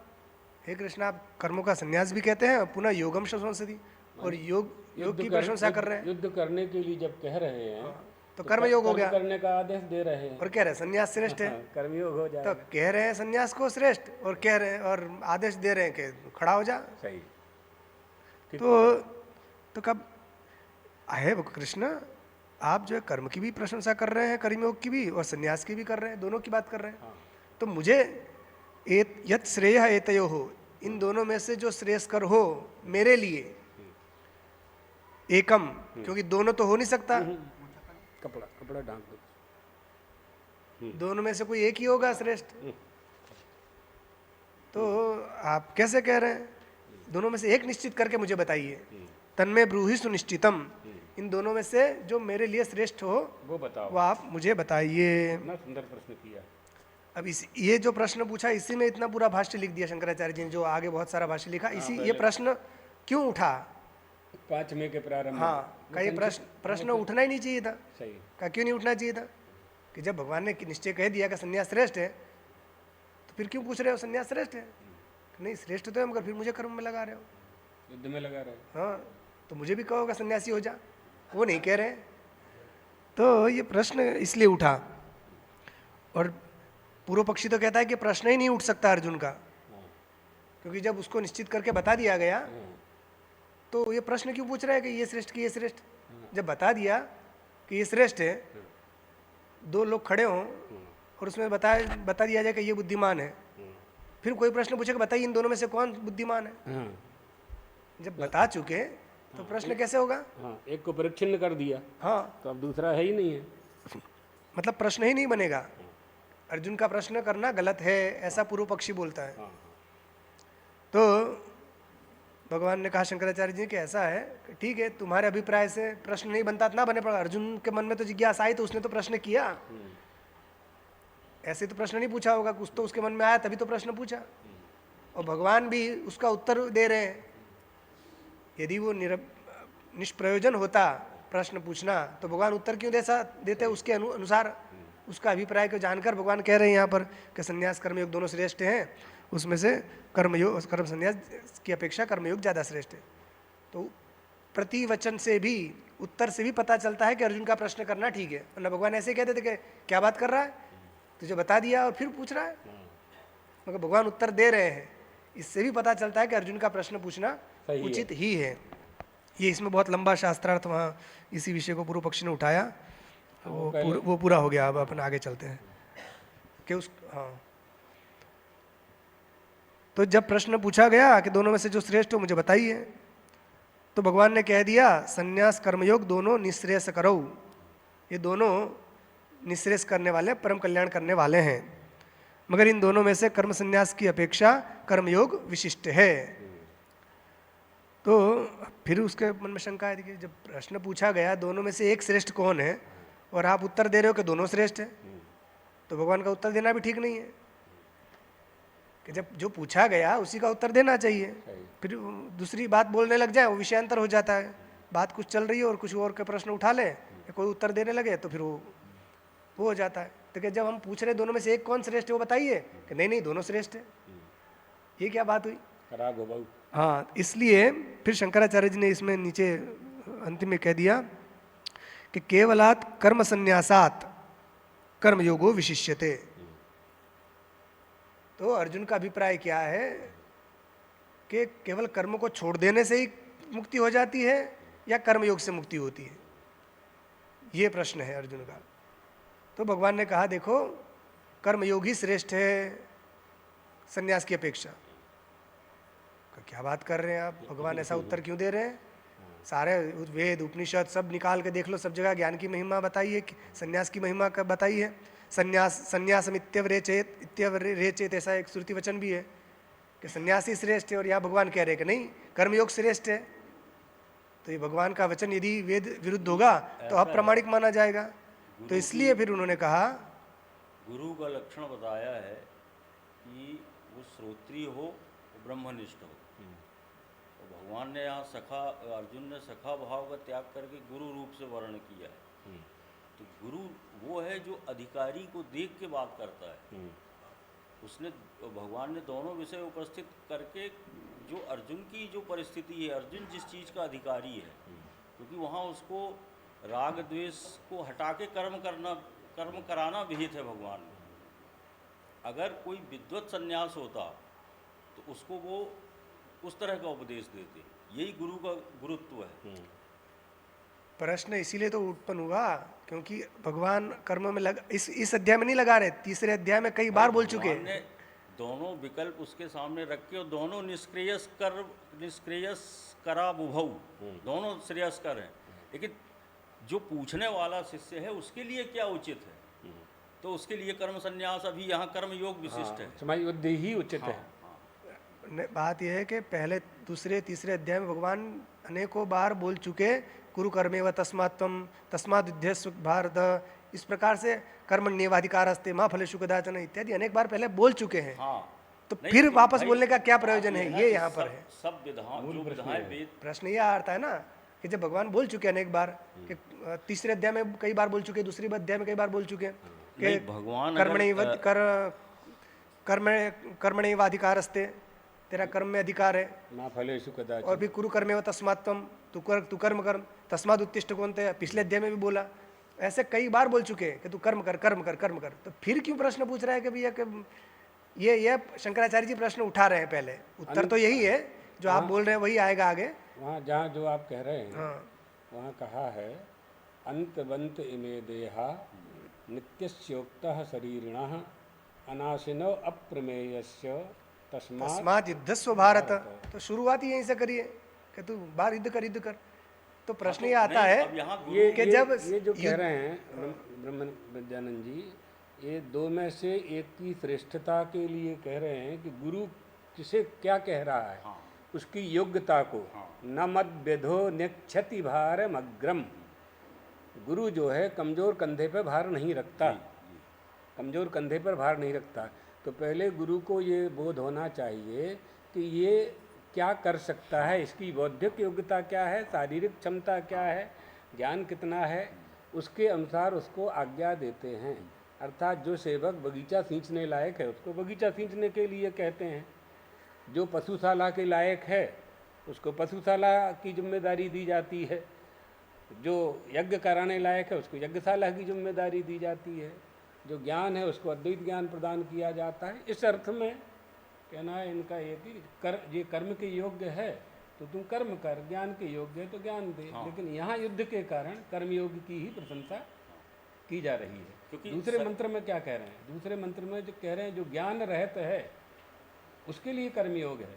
हे कृष्ण आप कर्मों का संन्यास भी कहते हैं और पुनः योगम संसदी, और योग की प्रशंसा कर रहे हैं। युद्ध करने के लिए जब कह रहे हैं तो कर्म योग हो गया, करने का आदेश दे रहे हैं, और कह रहे हैं संन्यास श्रेष्ठ है, कर्मयोग हो जाए। तो कह रहे हैं संन्यास को श्रेष्ठ और कह रहे हैं और आदेश दे रहे हैं कि खड़ा हो जा। सही। तो कब आए कृष्ण, आप जो है कर्म की भी प्रशंसा कर रहे हैं, कर्मयोग की भी, और संन्यास की भी कर रहे हैं, दोनों की बात कर रहे हैं। तो मुझे यत श्रेय एतयो हो, इन दोनों में से जो श्रेयस्कर हो मेरे लिए, एकम, क्योंकि दोनों तो हो नहीं सकता, कपड़ा ढांक दो, दोनों में से कोई एक ही होगा श्रेष्ठ। तो आप कैसे कह रहे हैं? दोनों में से एक निश्चित करके मुझे बताइए। तन्मे ब्रूहि सुनिश्चितम, इन दोनों में से जो मेरे लिए श्रेष्ठ हो वो बताओ, वो आप मुझे बताइए। इतना सुंदर प्रश्न किया। अब ये जो प्रश्न पूछा, इसी में इतना पूरा भाष्य लिख दिया शंकराचार्य जी ने, जो आगे बहुत सारा भाष्य लिखा। ये प्रश्न क्यों उठा? 5वें के प्रारंभ। हाँ, का ये प्रश्न उठना ही नहीं चाहिए था। सही। का क्यों नहीं उठना चाहिए था? कि जब भगवान ने निश्चय कह दिया कि संन्यास श्रेष्ठ है, तो फिर क्यों पूछ रहे हो संन्यास श्रेष्ठ है? नहीं, श्रेष्ठ तो है, मगर फिर मुझे कर्म में लगा रहे हो, युद्ध में लगा रहे हो। हाँ, तो मुझे भी कहोगे सन्यासी हो जा, वो नहीं कह रहे। तो ये प्रश्न इसलिए उठा, और पूर्व पक्षी तो कहता है कि प्रश्न ही नहीं उठ सकता अर्जुन का, क्योंकि जब उसको निश्चित करके बता दिया गया तो ये प्रश्न क्यों पूछ रहा है कि ये श्रेष्ठ कि ये श्रेष्ठ? जब बता दिया कि ये श्रेष्ठ है, दो लोग खड़े हों और उसमें बता दिया जाए कि ये बुद्धिमान है, फिर कोई प्रश्न पूछे कि बताइए इन दोनों में से कौन बुद्धिमान है? जब बता चुके तो प्रश्न कैसे होगा? हाँ, एक को परिच्छिन्न कर दिया, हाँ, तो अब दूसरा है ही नहीं है, मतलब प्रश्न ही नहीं बनेगा। अर्जुन का प्रश्न करना गलत है, ऐसा पूर्व पक्षी बोलता है। तो भगवान ने कहा शंकराचार्य जी कि ऐसा है कि ठीक है, तुम्हारे अभिप्राय से प्रश्न नहीं बनता तो ना बने, पर अर्जुन के मन में तो जिज्ञासा आई तो उसने तो प्रश्न किया। ऐसे तो प्रश्न नहीं पूछा होगा, कुछ तो उसके मन में आया तभी तो प्रश्न पूछा, और भगवान भी उसका उत्तर दे रहे हैं। यदि वो निष्प्रयोजन होता प्रश्न पूछना, तो भगवान उत्तर क्यों देते उसके अनुसार, उसका अभिप्राय को जानकर भगवान कह रहे हैं यहाँ पर कि संन्यास कर्मयोग दोनों श्रेष्ठ हैं, उसमें से कर्मयोग कर्म संन्यास की अपेक्षा कर्मयोग ज़्यादा श्रेष्ठ है। तो प्रतिवचन से भी, उत्तर से भी पता चलता है कि अर्जुन का प्रश्न करना ठीक है, वरना भगवान ऐसे कहते थे कि क्या बात कर रहा है, तुझे बता दिया और फिर पूछ रहा है। मगर भगवान उत्तर दे रहे हैं, इससे भी पता चलता है कि अर्जुन का प्रश्न पूछना उचित ही है। ये इसमें बहुत लंबा शास्त्रार्थ वहाँ इसी विषय को पूर्व पक्षी ने उठाया, वो पूरा हो गया। अब अपन आगे चलते हैं कि तो जब प्रश्न पूछा गया कि दोनों में से जो श्रेष्ठ हो मुझे बताइए, तो भगवान ने कह दिया संन्यास कर्मयोग दोनों निःश्रेयस करो, ये दोनों निःश्रेयस करने वाले, परम कल्याण करने वाले हैं, मगर इन दोनों में से कर्म संन्यास की अपेक्षा कर्मयोग विशिष्ट है। तो फिर उसके मन में शंका है कि जब प्रश्न पूछा गया दोनों में से एक श्रेष्ठ कौन है और आप उत्तर दे रहे हो कि दोनों श्रेष्ठ है, तो भगवान का उत्तर देना भी ठीक नहीं है कि जब जो पूछा गया उसी का उत्तर देना चाहिए। फिर दूसरी बात बोलने लग जाए वो विषयांतर हो जाता है, बात कुछ चल रही है और कुछ और के प्रश्न उठा ले, कोई उत्तर देने लगे तो फिर वो हो जाता है। तो कि जब हम पूछ रहे दोनों में से एक कौन श्रेष्ठ है वो बताइए कि नहीं नहीं दोनों श्रेष्ठ है, ये क्या बात हुई। हाँ, इसलिए फिर शंकराचार्य जी ने इसमें नीचे अंतिम में कह दिया कि केवलात् कर्म संन्यासात् कर्मयोगो विशिष्यते। तो अर्जुन का अभिप्राय क्या है कि केवल कर्म को छोड़ देने से ही मुक्ति हो जाती है या कर्मयोग से मुक्ति होती है, ये प्रश्न है अर्जुन का। तो भगवान ने कहा देखो कर्मयोग ही श्रेष्ठ है संन्यास की अपेक्षा। क्या बात कर रहे हैं आप, भगवान ऐसा उत्तर क्यों दे रहे हैं। सारे वेद उपनिषद सब निकाल के देख लो, सब जगह ज्ञान की महिमा बताई है, संन्यास की महिमा का बताई है। संन्यासम इत्यवरेचेत ऐसा एक श्रुति वचन भी है कि संन्यास ही श्रेष्ठ है, और यहाँ भगवान कह रहे हैं कि नहीं कर्मयोग श्रेष्ठ है। तो ये भगवान का वचन यदि वेद विरुद्ध होगा तो अप्रामाणिक माना जाएगा। तो इसलिए फिर उन्होंने कहा गुरु का लक्षण बताया है कि वो श्रोत्रिय हो, ब्रह्मनिष्ठ हो। तो भगवान ने यहाँ सखा, अर्जुन ने सखा भाव का त्याग करके गुरु रूप से वर्ण किया है। तो गुरु वो है जो अधिकारी को देख के बात करता है। उसने भगवान ने दोनों विषय उपस्थित करके जो अर्जुन की जो परिस्थिति है, अर्जुन जिस चीज़ का अधिकारी है, क्योंकि वहाँ उसको राग द्वेष को हटा के कर्म कराना विहित है भगवान ने। अगर कोई विद्वत संन्यास होता तो उसको वो उस तरह का उपदेश देते, यही गुरु का गुरुत्व है। प्रश्न इसीलिए तो उत्पन्न हुआ क्योंकि भगवान कर्म में इस अध्याय में नहीं लगा रहे, तीसरे अध्याय में कई बार बोल चुके हैं। दोनों विकल्प उसके सामने रख के, और दोनों निष्क्रियस करा बुभऊ, दोनों श्रेयस्कर हैं। लेकिन जो पूछने वाला शिष्य है उसके लिए क्या उचित है, तो उसके लिए कर्म संन्यास अभी यहाँ कर्म योग विशिष्ट है, समय युद्धि ही उचित है। बात यह है कि पहले दूसरे तीसरे अध्याय में भगवान अनेकों बार बोल चुके कुरु कर्मेव तस्मात्त्वं तस्माद्युध्यस्व भारत, इस प्रकार से कर्मण्येवाधिकारस्ते मा फलेषु कदाचन इत्यादि अनेक बार पहले बोल चुके हैं। तो फिर वापस बोलने का क्या प्रयोजन है, ये यहाँ पर है। सब विधाएं प्रश्न यह आता है ना कि जब भगवान बोल चुके अनेक बार कि तीसरे अध्याय में कई बार बोल चुके, दूसरे अध्याय में कई बार बोल चुके कि कर्मण्येवाधिकारस्ते, तेरा कर्म में अधिकार है, और भी कुरु कर्मेव तस्मात्त्वं, तू कर्म कर्म, तस्माद उत्तिष्ठ कौनते, पिछले अध्याय में भी बोला। ऐसे कई बार बोल चुके हैं कि तू कर्म कर कर्म कर कर्म कर। तो फिर क्यों प्रश्न पूछ रहा है कि भैया कि ये शंकराचार्य जी प्रश्न उठा रहे हैं। पहले उत्तर तो यही है जो आप बोल रहे हैं, वही आएगा आगे। वहाँ जहाँ जो आप कह रहे हैं वहाँ कहा है अंतवंत इमे देहा नित्यस्योक्तः शरीरिणः अनाशिनो अप्रमेयस्य तस्मात् युद्धस्व भारत। तो शुरुआत ही यहीं से करिए कि तू बाहर युद्ध कर युद्ध कर। तो प्रश्न ये आता है कि जब ये जो कह रहे हैं ब्रह्म विद्यानंद जी, ये दो में से एक की श्रेष्ठता के लिए कह रहे हैं कि गुरु किसे क्या कह रहा है, उसकी योग्यता को। न मद व्यधो निक्षति भारम अग्रम, गुरु जो है कमजोर कंधे पर भार नहीं रखता, कमजोर कंधे पर भार नहीं रखता। तो पहले गुरु को ये बोध होना चाहिए कि ये क्या कर सकता है, इसकी बौद्धिक योग्यता क्या है, शारीरिक क्षमता क्या है, ज्ञान कितना है, उसके अनुसार उसको आज्ञा देते हैं। अर्थात जो सेवक बगीचा सींचने लायक है उसको बगीचा सींचने के लिए कहते हैं, जो पशुशाला के लायक है उसको पशुशाला की जिम्मेदारी दी जाती है, जो यज्ञ कराने लायक है उसको यज्ञशाला की जिम्मेदारी दी जाती है, जो ज्ञान है उसको अद्वैत ज्ञान प्रदान किया जाता है। इस अर्थ में कहना है इनका ये कि ये कर्म के योग्य है तो तुम कर्म कर, ज्ञान के योग्य है तो ज्ञान दे। लेकिन यहाँ युद्ध के कारण कर्मयोग की ही प्रशंसा की जा रही है। क्योंकि दूसरे मंत्र में क्या कह रहे हैं? दूसरे मंत्र में जो कह रहे हैं जो ज्ञान रहत है उसके लिए कर्मयोग है।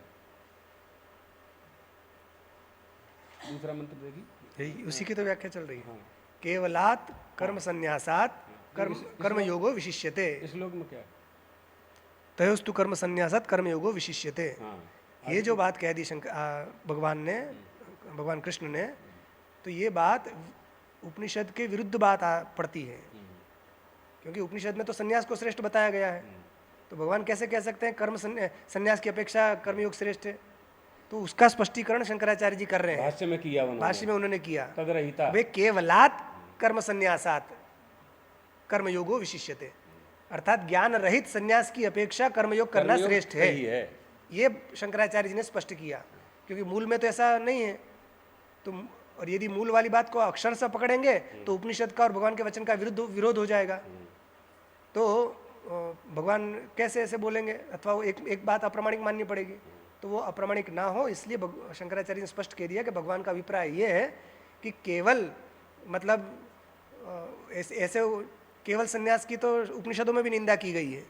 दूसरा मंत्र देखिए, यही उसी की तो व्याख्या चल रही है। हाँ। केवलात कर्म संन्यासात कर्म योगो विशिष्यते। इस श्लोक में क्या है? तयोस्तु कर्म संन्यासात कर्म योगो विशिष्यते। हाँ, ये जो बात कह दी भगवान कृष्ण ने, तो ये बात उपनिषद के विरुद्ध बात पड़ती है, क्योंकि उपनिषद में तो संन्यास को श्रेष्ठ बताया गया है। तो भगवान कैसे कह सकते हैं कर्म संन्यास की अपेक्षा कर्मयोग श्रेष्ठ है? तो उसका स्पष्टीकरण शंकराचार्य जी कर रहे हैं। भाष्य में किया उन्होंने, भाष्य में उन्होंने किया तदरहिता। वे केवलात कर्म संन्यासात कर्मयोगो विशिष्यते, अर्थात ज्ञान रहित संन्यास की अपेक्षा कर्मयोग करना कर्मयोग श्रेष्ठ है। सही है। ये शंकराचार्य जी ने स्पष्ट किया, क्योंकि मूल में तो ऐसा नहीं है। तो और यदि मूल वाली बात को अक्षर से पकड़ेंगे तो उपनिषद का और भगवान के वचन का विरोध हो जाएगा। तो भगवान कैसे ऐसे बोलेंगे, अथवा वो एक बात अप्रामाणिक माननी पड़ेगी। तो वो अप्रामाणिक ना हो, इसलिए शंकराचार्य ने स्पष्ट कह दिया कि भगवान का अभिप्राय ये है कि केवल मतलब ऐसे केवल संन्यास की तो उपनिषदों में भी निंदा की गई है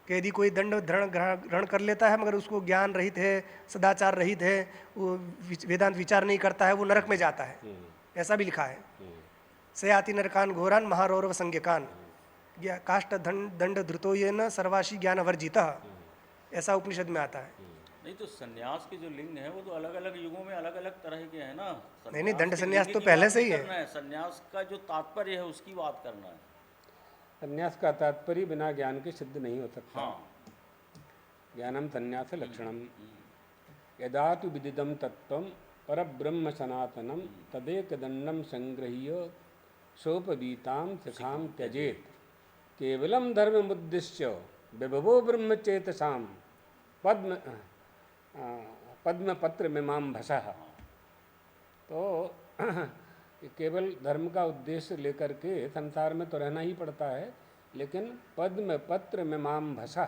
कि यदि कोई दंड ग्रहण कर लेता है मगर उसको ज्ञान रहित है, सदाचार रहित है, वो वेदांत विचार नहीं करता है, वो नरक में जाता है। ऐसा भी लिखा है, सयाति नरकान घोरान महारौरव संज्ञकान काष्ठ दंड धृतो ये न सर्वाशी ज्ञान वर्जिता, ऐसा उपनिषद में आता है। नहीं तो संन्यास के जो लिंग है वो तो अलग अलग युगों में अलग अलग तरह के हैं ना। नहीं, दंड के संन्यास लिंग तो की पहले बात से ही नहीं है। करना है, संन्यास का जो तात्पर्य है उसकी बात करना है। संन्यास का तात्पर्य बिना ज्ञान के सिद्ध नहीं हो सकता। हाँ, ज्ञानम संन्यास लक्षणम यदा तु विदिदम तत्वम परब्रह्म सनातनम तदेक दंडम संग्रह्य सोपवीताम शिखाम त्यजेत केवलम धर्ममुद्दिश्य विभवो ब्रह्मचेतसाम पद्म पत्र मीमां भसः। तो केवल धर्म का उद्देश्य लेकर के संसार में तो रहना ही पड़ता है, लेकिन पद्म पत्र मीमां भसः,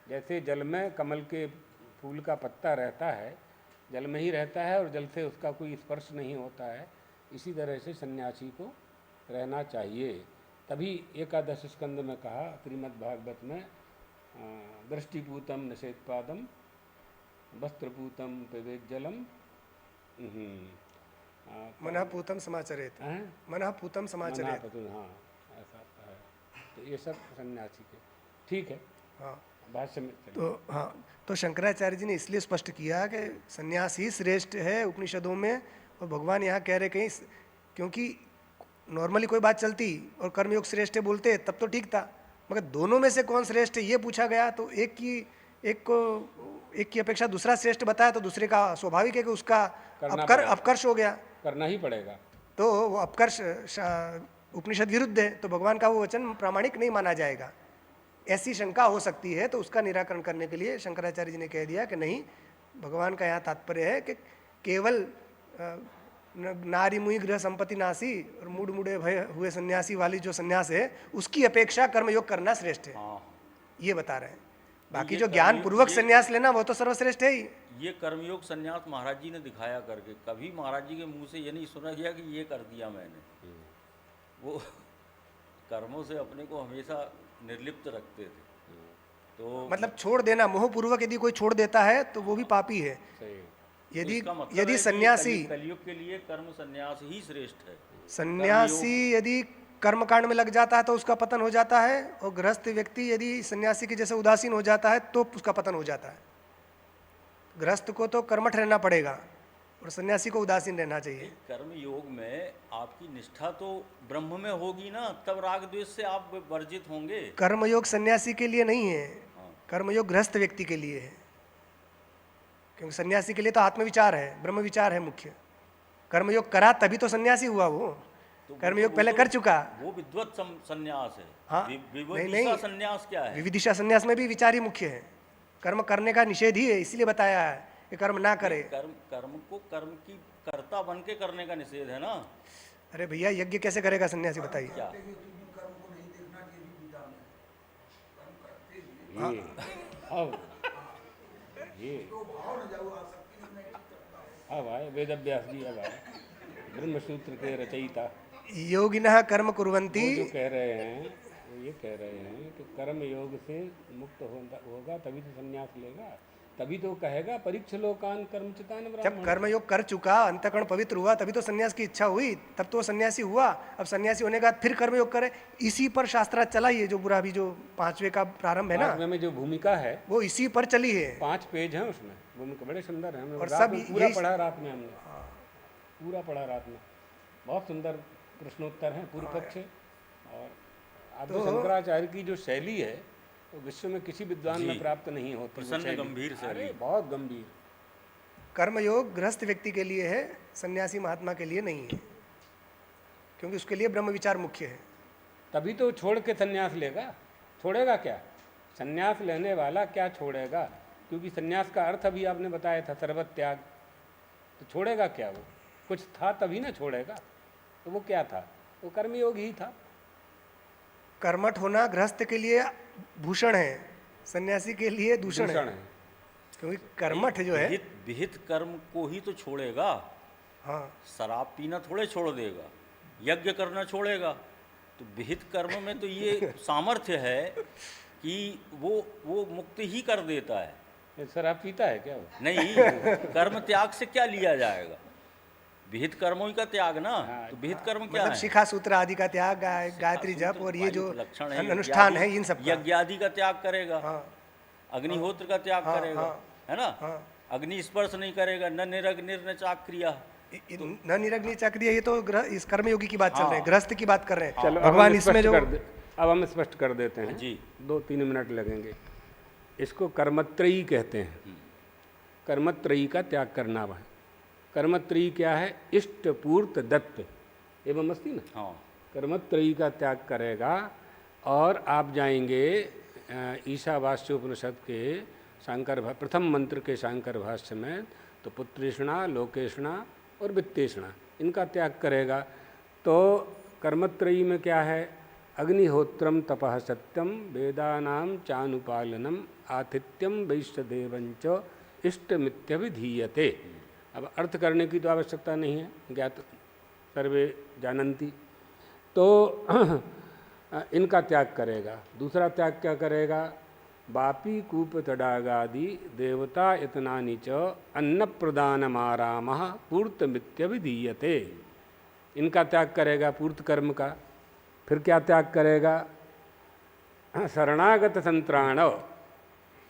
जैसे जल में कमल के फूल का पत्ता रहता है, जल में ही रहता है और जल से उसका कोई स्पर्श नहीं होता है, इसी तरह से सन्यासी को रहना चाहिए। तभी एकादश स्कंद में कहा श्रीमद् भागवत में दृष्टिपूतम नशेत्पादम वस्त्रपूतम पिबेज्जलम मनःपूतम समाचरेत, मनःपूतम समाचरेत। हाँ, ऐसा है। तो ये सब सन्यासी के ठीक है। हाँ, भाष्य में तो हाँ, तो शंकराचार्य जी ने इसलिए स्पष्ट किया कि सन्यास ही श्रेष्ठ है उपनिषदों में, और भगवान यहाँ कह रहे कहीं, क्योंकि नॉर्मली कोई बात चलती और कर्मयोग श्रेष्ठ है बोलते तब तो ठीक था, मगर दोनों में से कौन श्रेष्ठ है ये पूछा गया तो एक की अपेक्षा दूसरा श्रेष्ठ बताया तो दूसरे का स्वाभाविक है कि उसका अपकर्ष हो गया, करना ही पड़ेगा। तो वो अपकर्ष उपनिषद विरुद्ध है, तो भगवान का वो वचन प्रामाणिक नहीं माना जाएगा, ऐसी शंका हो सकती है। तो उसका निराकरण करने के लिए शंकराचार्य जी ने कह दिया कि नहीं, भगवान का यहाँ तात्पर्य है कि केवल नारी मुई गृह संपत्ति नासी और मूड मुड़े भय हुए सन्यासी वाली जो सन्यास है उसकी अपेक्षा कर्मयोग करना श्रेष्ठ है, ये बता रहे हैं। बाकी जो ज्ञान पूर्वक सन्यास लेना वो तो सर्वश्रेष्ठ है ही। ये कर्मयोग सन्यास महाराज जी ने दिखाया करके, कभी महाराज जी के मुंह से ये नहीं सुना गया कि ये कर दिया मैंने। वो कर्मों से अपने को हमेशा निर्लिप्त रखते थे। तो मतलब छोड़ देना, मोहपूर्वक यदि कोई छोड़ देता है तो वो भी पापी है। यदि सन्यासी, कलयुग के लिए कर्म सन्यास ही श्रेष्ठ है। सन्यासी यदि कर्म कांड में लग जाता है तो उसका पतन हो जाता है, और गृहस्थ व्यक्ति यदि सन्यासी के जैसे उदासीन हो जाता है तो उसका पतन हो जाता है। गृहस्थ को तो कर्मठ रहना पड़ेगा और सन्यासी को उदासीन रहना चाहिए। कर्म योग में आपकी निष्ठा तो ब्रह्म में होगी ना, तब राग द्वेष से आप वर्जित होंगे। कर्मयोग सन्यासी के लिए नहीं है, कर्मयोग गृहस्थ व्यक्ति के लिए है, क्योंकि सन्यासी के लिए तो आत्मविचार है, ब्रह्म विचार है मुख्य। कर्मयोग करा तभी तो सन्यासी हुआ वो, तो कर्मयोग वो पहले तो- कर चुका। वो विद्वत संन्यास है। हाँ, विविदिशा संन्यास क्या है? विविदिशा संन्यास में भी विचार ही मुख्य है, कर्म करने का निषेध ही है, इसलिए बताया है कि कर्म ना करे। कर्म को कर्म की कर्ता बन के करने का निषेध है ना। अरे भैया यज्ञ कैसे करेगा सन्यासी, बताइए। क्या ये अब ये अब आए वेद अभ्यास जी, अब आए ब्रह्मसूत्र के रचयिता। योगिनः कर्म वो कुर्वन्ति, जो कह रहे हैं, वो ये कह रहे हैं कि कर्म योग से मुक्त होगा तभी तो संन्यास लेगा, तभी तो कहेगा परीक्ष लोकान कर्मचितान जब ब्राह्मण। कर्मयोग कर चुका, अंतःकरण पवित्र हुआ, तभी तो सन्यास की इच्छा हुई, तब तो वो सन्यासी हुआ। अब सन्यासी होने के बाद फिर कर्मयोग करे, इसी पर शास्त्रार्थ चला। ये जो पूरा अभी जो 5वें का प्रारंभ है ना, पांचवें में जो भूमिका है, वो इसी पर चली है। 5 पेज हैं उसमें, भूमिका बड़े सुंदर है। और रात सब में पूरा यही- पढ़ा, रात में हमने पूरा पढ़ा रात में। बहुत सुंदर प्रश्नोत्तर हैं, पूर्व पक्ष। और आदि शंकराचार्य की जो शैली है वो विश्व में किसी विद्वान में जी। प्राप्त नहीं होती। वो प्रसन्न शैली। गंभीर शैली। अरे बहुत गंभीर। कर्मयोग गृहस्थ व्यक्ति के लिए है, सन्यासी महात्मा के लिए नहीं है, क्योंकि उसके लिए ब्रह्म विचार मुख्य है। तभी तो छोड़ के संन्यास लेगा। छोड़ेगा क्या? संन्यास लेने वाला क्या छोड़ेगा? क्योंकि संन्यास का अर्थ अभी आपने बताया था सर्वत त्याग। तो छोड़ेगा क्या? वो कुछ था तभी ना छोड़ेगा। तो वो क्या था? वो कर्मयोग ही था। कर्मठ होना गृहस्थ के लिए भूषण है, सन्यासी के लिए दूषण दूषण है। है। क्योंकि कर्मठ जो है, विहित कर्म को ही तो छोड़ेगा। हाँ, शराब पीना थोड़े छोड़ देगा, यज्ञ करना छोड़ेगा। तो विहित कर्म में तो ये सामर्थ्य है कि वो मुक्ति ही कर देता है। ये शराब पीता है क्या वो? नहीं, कर्म त्याग से क्या लिया जाएगा? विहित कर्मों का त्याग ना। तो विहित कर्म क्या मतलब है? शिखा सूत्र आदि का त्याग, गायत्री जप और ये जो लक्षण है, अनुष्ठान है, इन सब का। यज्ञ आदि का त्याग करेगा, हाँ, अग्निहोत्र का त्याग हाँ, करेगा, हाँ, है ना। हाँ। अग्नि स्पर्श नहीं करेगा, न निरग्निर्न चाक क्रिया। न निरग्नि चक्रिय, ये तो इस कर्मयोगी की बात चल रही है, हाँ। गृहस्थ की बात कर रहे हैं। चलो भगवान इसमें जो अब हम स्पष्ट कर देते हैं जी। 2-3 मिनट लगेंगे। इसको कर्मत्रयी कहते हैं। कर्मत्रयी का त्याग करना वह। कर्मत्रयी क्या है? इष्ट पूर्त दत्त एवं अस्ति ना। हाँ, कर्मत्रयी का त्याग करेगा। और आप जाएंगे ईशावास्योपनिषद के प्रथम मंत्र के शांकर भाष्य में, तो पुत्रेषणा, लोकेषणा और वित्तेषणा, इनका त्याग करेगा। तो कर्मत्रयी में क्या है? अग्निहोत्रम तपः सत्यम वेदानाम चानुपालनम आतिथ्यम वैश्यदेवंच इष्टमित्यभिधीयते। अब अर्थ करने की तो आवश्यकता नहीं है, ज्ञात सर्वे जानन्ति। तो इनका त्याग करेगा। दूसरा त्याग क्या करेगा? वापी कूप तडागादि देवता इतनानि च अन्न प्रदानमारामः पूर्तमित्यभिधीयते। इनका त्याग करेगा, पूर्त कर्म का। फिर क्या त्याग करेगा? शरणागत संत्राण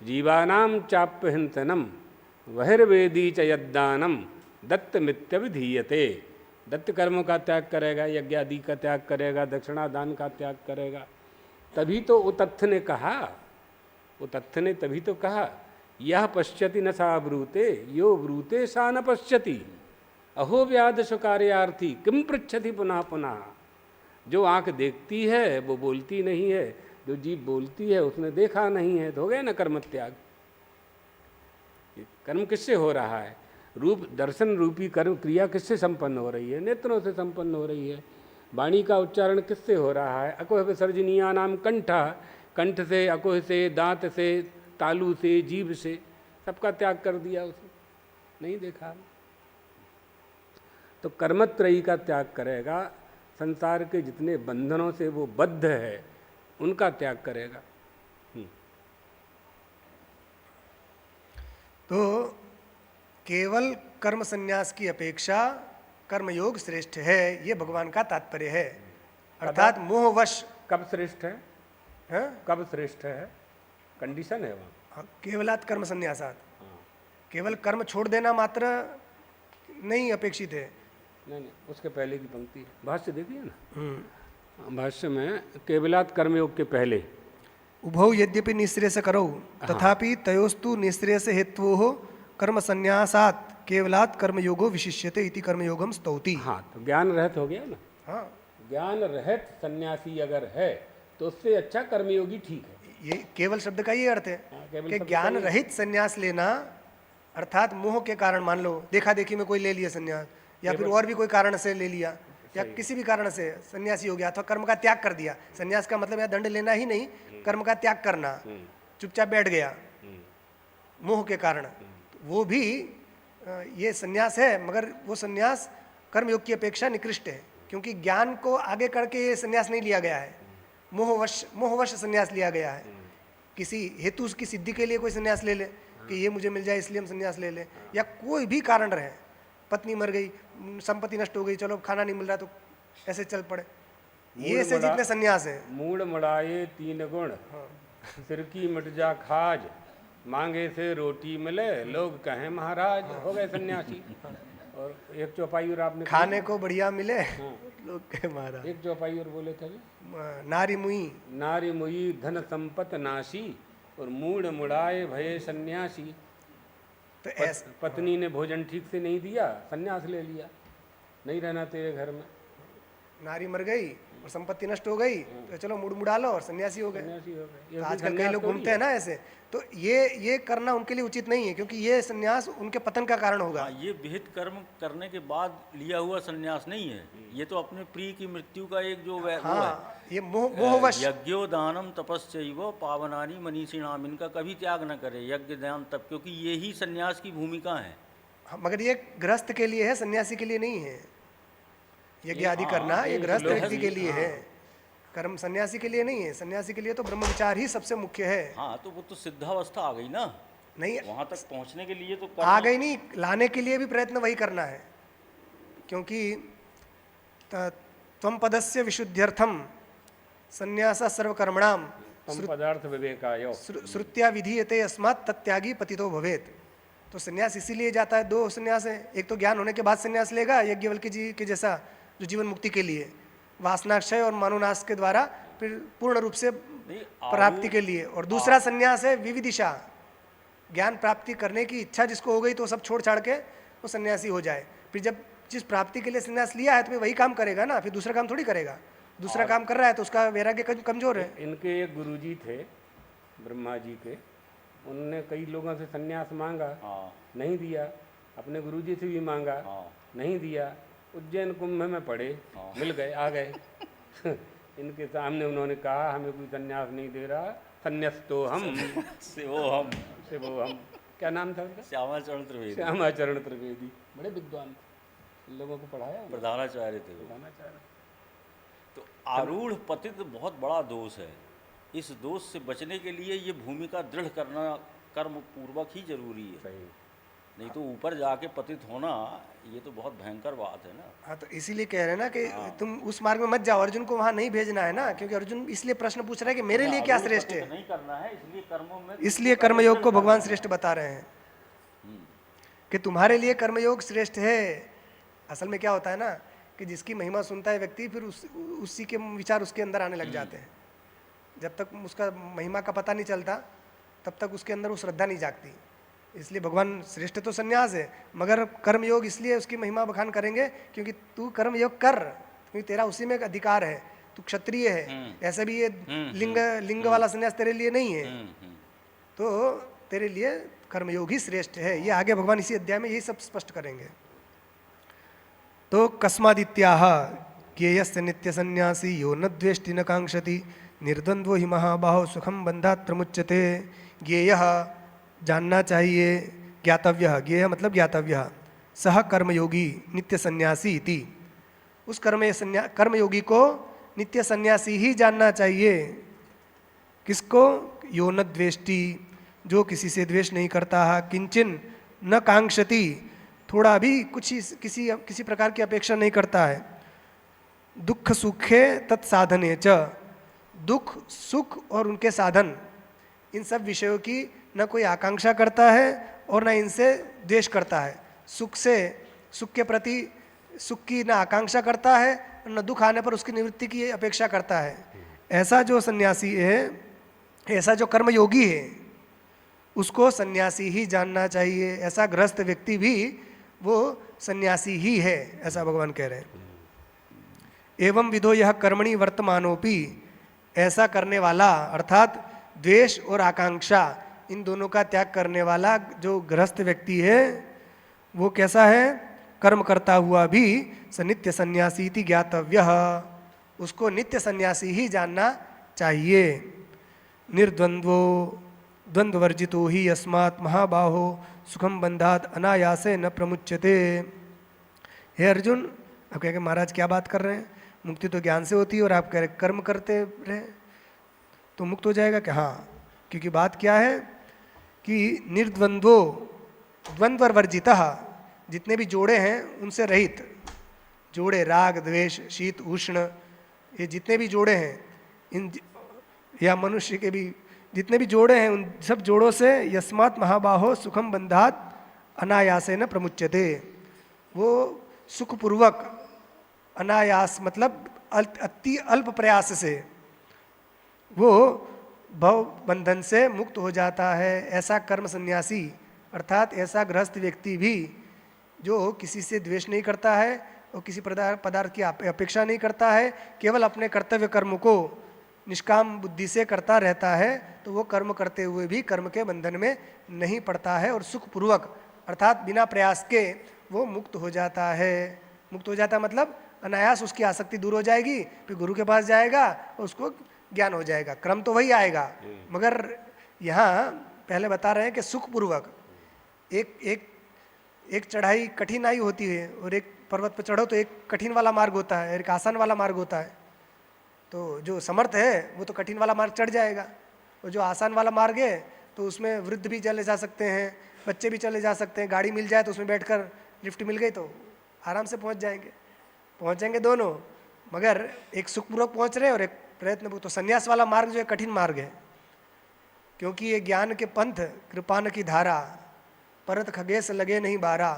जीवानाम चाप्यहिंसनम बहिर्वेदी च यद्दानम दत्तमित्यभिधीयते। दत्त कर्मों का त्याग करेगा, यज्ञ आदि का त्याग करेगा, दक्षिणादान का त्याग करेगा। तभी तो उतत्थ ने कहा, उतत्थ ने तभी तो कहा, यह पश्यति न सा ब्रूते यो ब्रूते सा न पश्यति अहो व्याधशु कार्यार्थी किम पृच्छति पुनः पुनः। जो आंख देखती है वो बोलती नहीं है, जो जीभ बोलती है उसने देखा नहीं है। तो हो गया ना कर्म त्याग। कर्म किससे हो रहा है? रूप दर्शन रूपी कर्म क्रिया किससे संपन्न हो रही है? नेत्रों से संपन्न हो रही है। वाणी का उच्चारण किससे हो रहा है? अकोह विसर्जनीया नाम कंठ, कंठ से, अकोह से, दांत से, तालू से, जीभ से, सबका त्याग कर दिया उसने, नहीं देखा। तो कर्मत्रयी का त्याग करेगा। संसार के जितने बंधनों से वो बद्ध है उनका त्याग करेगा। तो केवल कर्म संन्यास की अपेक्षा कर्मयोग श्रेष्ठ है, ये भगवान का तात्पर्य है। अर्थात मोहवश। कब श्रेष्ठ है? हैं? कब श्रेष्ठ है? कंडीशन है वहाँ। हाँ, केवलात कर्म संन्यासात। केवल कर्म छोड़ देना मात्र नहीं अपेक्षित है। नहीं, उसके पहले की पंक्ति है, भाष्य देखिए ना। भाष्य में केवलात कर्मयोग के पहले उभौ यद्यपि निःश्रेयस करौ तथापि तयोस्तु निःश्रेयस हेत्वोः कर्म संन्यासात् केवलात् कर्मयोगो विशिष्यते इति कर्मयोगम स्तौति। हाँ, तो ज्ञान रहित हो गया ना। हाँ, ज्ञान रहित सन्यासी अगर है तो उससे अच्छा कर्मयोगी ठीक है। ये केवल शब्द का ये अर्थ है केवल कि शब्द ज्ञान का ये- रहित संन्यास लेना, अर्थात मोह के कारण, मान लो देखा देखी में कोई ले लिया संन्यास, या फिर और भी कोई कारण से ले लिया, या किसी भी कारण से सन्यासी हो गया, अथवा कर्म का त्याग कर दिया। संन्यास का मतलब यहाँ दंड लेना ही नहीं, कर्म का त्याग करना, चुपचाप बैठ गया मोह के कारण, तो वो भी ये संन्यास है, मगर वो संन्यास कर्मयोग की अपेक्षा निकृष्ट है, क्योंकि ज्ञान को आगे करके ये संन्यास नहीं लिया गया है, मोहवश संन्यास लिया गया है। किसी हेतु की सिद्धि के लिए कोई संन्यास ले ले कि ये मुझे मिल जाए इसलिए हम संन्यास ले लें, या कोई भी कारण रहे, पत्नी मर गई, संपत्ति नष्ट हो गई, चलो खाना नहीं मिल रहा तो ऐसे चल पड़े, ये से जितने संन्यास है। मूड मुड़ाए तीन गुण, सिर की मिट जा खाज, मांगे से रोटी मिले, लोग कहें महाराज, हो गए सन्यासी। और एक चौपाई और आपने खाने को बढ़िया मिले, लोग कहे महाराज। एक चौपाई और बोले थे नारी मुई, नारी मुई धन संपत नाशी, और मूड मुड़ाए भये सन्यासी। तो ऐसा पत्नी ने भोजन ठीक से नहीं दिया, सन्यास ले लिया, नहीं रहना तेरे घर में, नारी मर गई और संपत्ति नष्ट हो गई, तो चलो मुड़ मुड़ा लो और सन्यासी हो गए। सन्यासी हो गए। तो ये आजकल कई सन्यास लोग थोड़ी घूमते हैं ना ऐसे, तो ये करना उनके लिए उचित नहीं है, क्योंकि ये सन्यास उनके पतन का कारण होगा। हाँ, ये विहित कर्म करने के बाद लिया हुआ संन्यास नहीं है, ये तो अपने प्रिय की मृत्यु का एक जो वो है। हाँ, ये मोहवश, यज्ञो दानम तपस्यैव पावनानि मनीषिणाम, इनका कभी त्याग न करे, यज्ञ दान तप, क्योंकि ये ही संन्यास की भूमिका है। हाँ, मगर ये गृहस्थ के लिए है, सन्यासी के लिए नहीं है। यज्ञ आदि करना ये गृहस्थ व्यक्ति के लिए है, कर्म सन्यासी के लिए नहीं है। सन्यासी के लिए तो ब्रह्म विचार ही सबसे मुख्य है। हाँ, तो वो तो सिद्धावस्था आ गई ना, नहीं वहां तक पहुंचने के लिए तो आ गई नहीं, लाने के लिए भी प्रयत्न वही करना है, क्योंकि त्वम पदस्य विशुद्ध्यर्थम संन्यास सर्वकर्मणाम तम पदार्थ विवेकायो, श्रुत्या विधीयते अस्मात् तत्यागी पतितो भवेत। तो संन्यास इसीलिए जाता है, दो संन्यास है, एक तो ज्ञान होने के बाद संन्यास लेगा यज्ञवल्क्य जी के जैसा, जो जीवन मुक्ति के लिए, वासनाक्षय और मानुनाश के द्वारा फिर पूर्ण रूप से प्राप्ति के लिए, और दूसरा संन्यास है विविदिशा, ज्ञान प्राप्ति करने की इच्छा जिसको हो गई तो सब छोड़ छाड़ के वो सन्यासी हो जाए। फिर जब जिस प्राप्ति के लिए संन्यास लिया है तो वही काम करेगा ना, फिर दूसरा काम थोड़ी करेगा। दूसरा काम कर रहा है तो उसका वैराग्य कमजोर है। इनके एक गुरुजी थे ब्रह्मा जी के, उन्होंने कई लोगों से सन्यास मांगा, नहीं दिया, अपने गुरुजी से भी मांगा, नहीं दिया, उज्जैन कुंभ में पड़े, मिल गए, आ गए इनके सामने उन्होंने कहा हमें कोई सन्यास नहीं दे रहा, सन्यास तो हम से वो हम क्या नाम था उनका? श्यामाचरण त्रिवेदी, श्यामाचरण त्रिवेदी, बड़े विद्वान थे, इन लोगों को पढ़ाया प्रधानाचार्य थे वो। प्रधानाचार्य। तो आरूढ़ पतित बहुत बड़ा दोष है, इस दोष से बचने के लिए ये भूमिका दृढ़ करना कर्म पूर्वक ही जरूरी है। सही, नहीं तो ऊपर जाके पतित होना ये तो बहुत भयंकर बात है ना। हाँ, तो इसीलिए कह रहे हैं ना कि तुम उस मार्ग में मत जाओ, अर्जुन को वहां नहीं भेजना है ना, क्योंकि अर्जुन इसलिए प्रश्न पूछ रहा है कि मेरे लिए क्या श्रेष्ठ है, नहीं करना है, इसलिए कर्मों में, इसलिए कर्मयोग को भगवान श्रेष्ठ बता रहे हैं कि तुम्हारे लिए कर्मयोग श्रेष्ठ है। असल में क्या होता है ना कि जिसकी महिमा सुनता है व्यक्ति, फिर उसी के विचार उसके अंदर आने लग जाते हैं। जब तक उसका महिमा का पता नहीं चलता तब तक उसके अंदर वो श्रद्धा नहीं जागती। इसलिए भगवान श्रेष्ठ तो संन्यास है, मगर कर्मयोग इसलिए उसकी महिमा बखान करेंगे क्योंकि तू कर्मयोग कर, क्योंकि तेरा उसी में एक अधिकार है, तू क्षत्रिय है। ऐसे भी ये लिंग वाला संन्यास तेरे लिए नहीं है, तो तेरे लिए कर्मयोग ही श्रेष्ठ है। ये आगे भगवान इसी अध्याय में यही सब स्पष्ट करेंगे। तो कस्मादित्याह ज्ञेयस्य नित्य सन्यासी यो न द्वेष्टि न कांक्षति निर्द्वंद्वो हि महाबाहो सुखम बंधात् प्रमुच्यते। ज्ञेयः जानना चाहिए, ज्ञातव्य, ज्ञेय मतलब ज्ञातव्य, सह कर्मयोगी नित्य सन्यासी इति, उस कर्मयोगी को नित्य सन्यासी ही जानना चाहिए। किसको? यो न द्वेष्टि, जो किसी से द्वेष नहीं करता है, किंचन न कांक्षति, थोड़ा भी किसी प्रकार की अपेक्षा नहीं करता है, दुख सुखे तत्साधने च, दुख सुख और उनके साधन, इन सब विषयों की न कोई आकांक्षा करता है और न इनसे द्वेष करता है। सुख के प्रति सुख की न आकांक्षा करता है और न दुख आने पर उसकी निवृत्ति की अपेक्षा करता है। ऐसा जो सन्यासी है, ऐसा जो कर्मयोगी है, उसको सन्यासी ही जानना चाहिए। ऐसा गृहस्थ व्यक्ति भी वो सन्यासी ही है, ऐसा भगवान कह रहे हैं। एवं विधो यह कर्मणि वर्तमानोपि, ऐसा करने वाला अर्थात द्वेष और आकांक्षा इन दोनों का त्याग करने वाला जो गृहस्थ व्यक्ति है वो कैसा है? कर्म करता हुआ भी स नित्य सन्यासी इति ज्ञातव्यः, उसको नित्य सन्यासी ही जानना चाहिए। निर्द्वंद्वो द्वंद्ववर्जितो ही यस्मात् महाबाहो सुखम बंधात अनायासे न प्रमुच्यते। हे अर्जुन, आप कहेंगे महाराज क्या बात कर रहे हैं, मुक्ति तो ज्ञान से होती है और आप कह रहे कर्म करते रहे तो मुक्त हो जाएगा क्या? हाँ, क्योंकि बात क्या है कि निर्द्वंद्वो द्वंद्व वर्जितः, जितने भी जोड़े हैं उनसे रहित, जोड़े राग द्वेष शीत उष्ण ये जितने भी जोड़े हैं इन या मनुष्य के भी जितने भी जोड़े हैं उन सब जोड़ों से यस्मात् महाबाहो सुखम बंधात अनायासे न प्रमुच्यते, वो सुखपूर्वक अनायास मतलब अति अल्प प्रयास से वो भव बंधन से मुक्त हो जाता है। ऐसा कर्म सन्यासी अर्थात ऐसा गृहस्थ व्यक्ति भी जो किसी से द्वेष नहीं करता है और किसी पदार्थ की अपेक्षा नहीं करता है, केवल अपने कर्तव्य कर्म को निष्काम बुद्धि से करता रहता है, तो वो कर्म करते हुए भी कर्म के बंधन में नहीं पड़ता है और सुखपूर्वक अर्थात बिना प्रयास के वो मुक्त हो जाता है। मुक्त हो जाता मतलब अनायास उसकी आसक्ति दूर हो जाएगी, फिर गुरु के पास जाएगा और उसको ज्ञान हो जाएगा। क्रम तो वही आएगा, मगर यहाँ पहले बता रहे हैं कि सुखपूर्वक एक चढ़ाई कठिनाई होती है और एक पर्वत पर चढ़ो तो एक कठिन वाला मार्ग होता है, एक आसान वाला मार्ग होता है। तो जो समर्थ है वो तो कठिन वाला मार्ग चढ़ जाएगा, और जो आसान वाला मार्ग है तो उसमें वृद्ध भी चले जा सकते हैं, बच्चे भी चले जा सकते हैं, गाड़ी मिल जाए तो उसमें बैठकर लिफ्ट मिल गई तो आराम से पहुंचेंगे दोनों, मगर एक सुखपूर्वक पहुंच रहे हैं और एक प्रयत्न। तो संन्यास वाला मार्ग जो है कठिन मार्ग है, क्योंकि ये ज्ञान के पंथ कृपान की धारा, परत खगेश लगे नहीं बारा,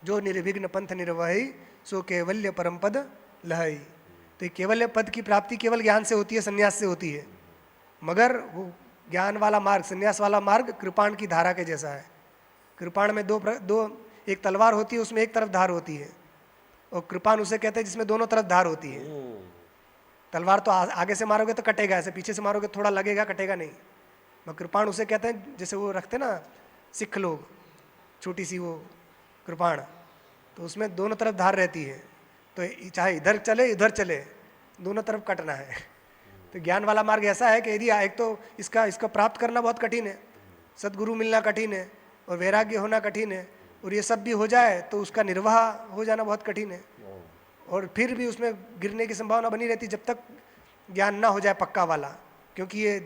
जो निर्विघ्न पंथ निर्वही सो केवल्य परम पद लहई। तो ये केवल्य पद की प्राप्ति केवल ज्ञान से होती है, संन्यास से होती है, मगर वो ज्ञान वाला मार्ग संन्यास वाला मार्ग कृपाण की धारा के जैसा है। कृपाण में दो एक तलवार होती है, उसमें एक तरफ धार होती है, और कृपाण उसे कहते हैं जिसमें दोनों तरफ धार होती है। तलवार तो आगे से मारोगे तो कटेगा, ऐसे पीछे से मारोगे थोड़ा लगेगा, कटेगा नहीं। मगर कृपाण उसे कहते हैं जैसे वो रखते ना सिख लोग, छोटी सी वो कृपाण, तो उसमें दोनों तरफ धार रहती है, तो चाहे इधर चले इधर चले, दोनों तरफ कटना है। तो ज्ञान वाला मार्ग ऐसा है कि यदि एक तो इसका प्राप्त करना बहुत कठिन है, सदगुरु मिलना कठिन है और वैराग्य होना कठिन है, और ये सब भी हो जाए तो उसका निर्वाह हो जाना बहुत कठिन है, और फिर भी उसमें गिरने की संभावना बनी रहती जब तक ज्ञान ना हो जाए पक्का वाला। क्योंकि ये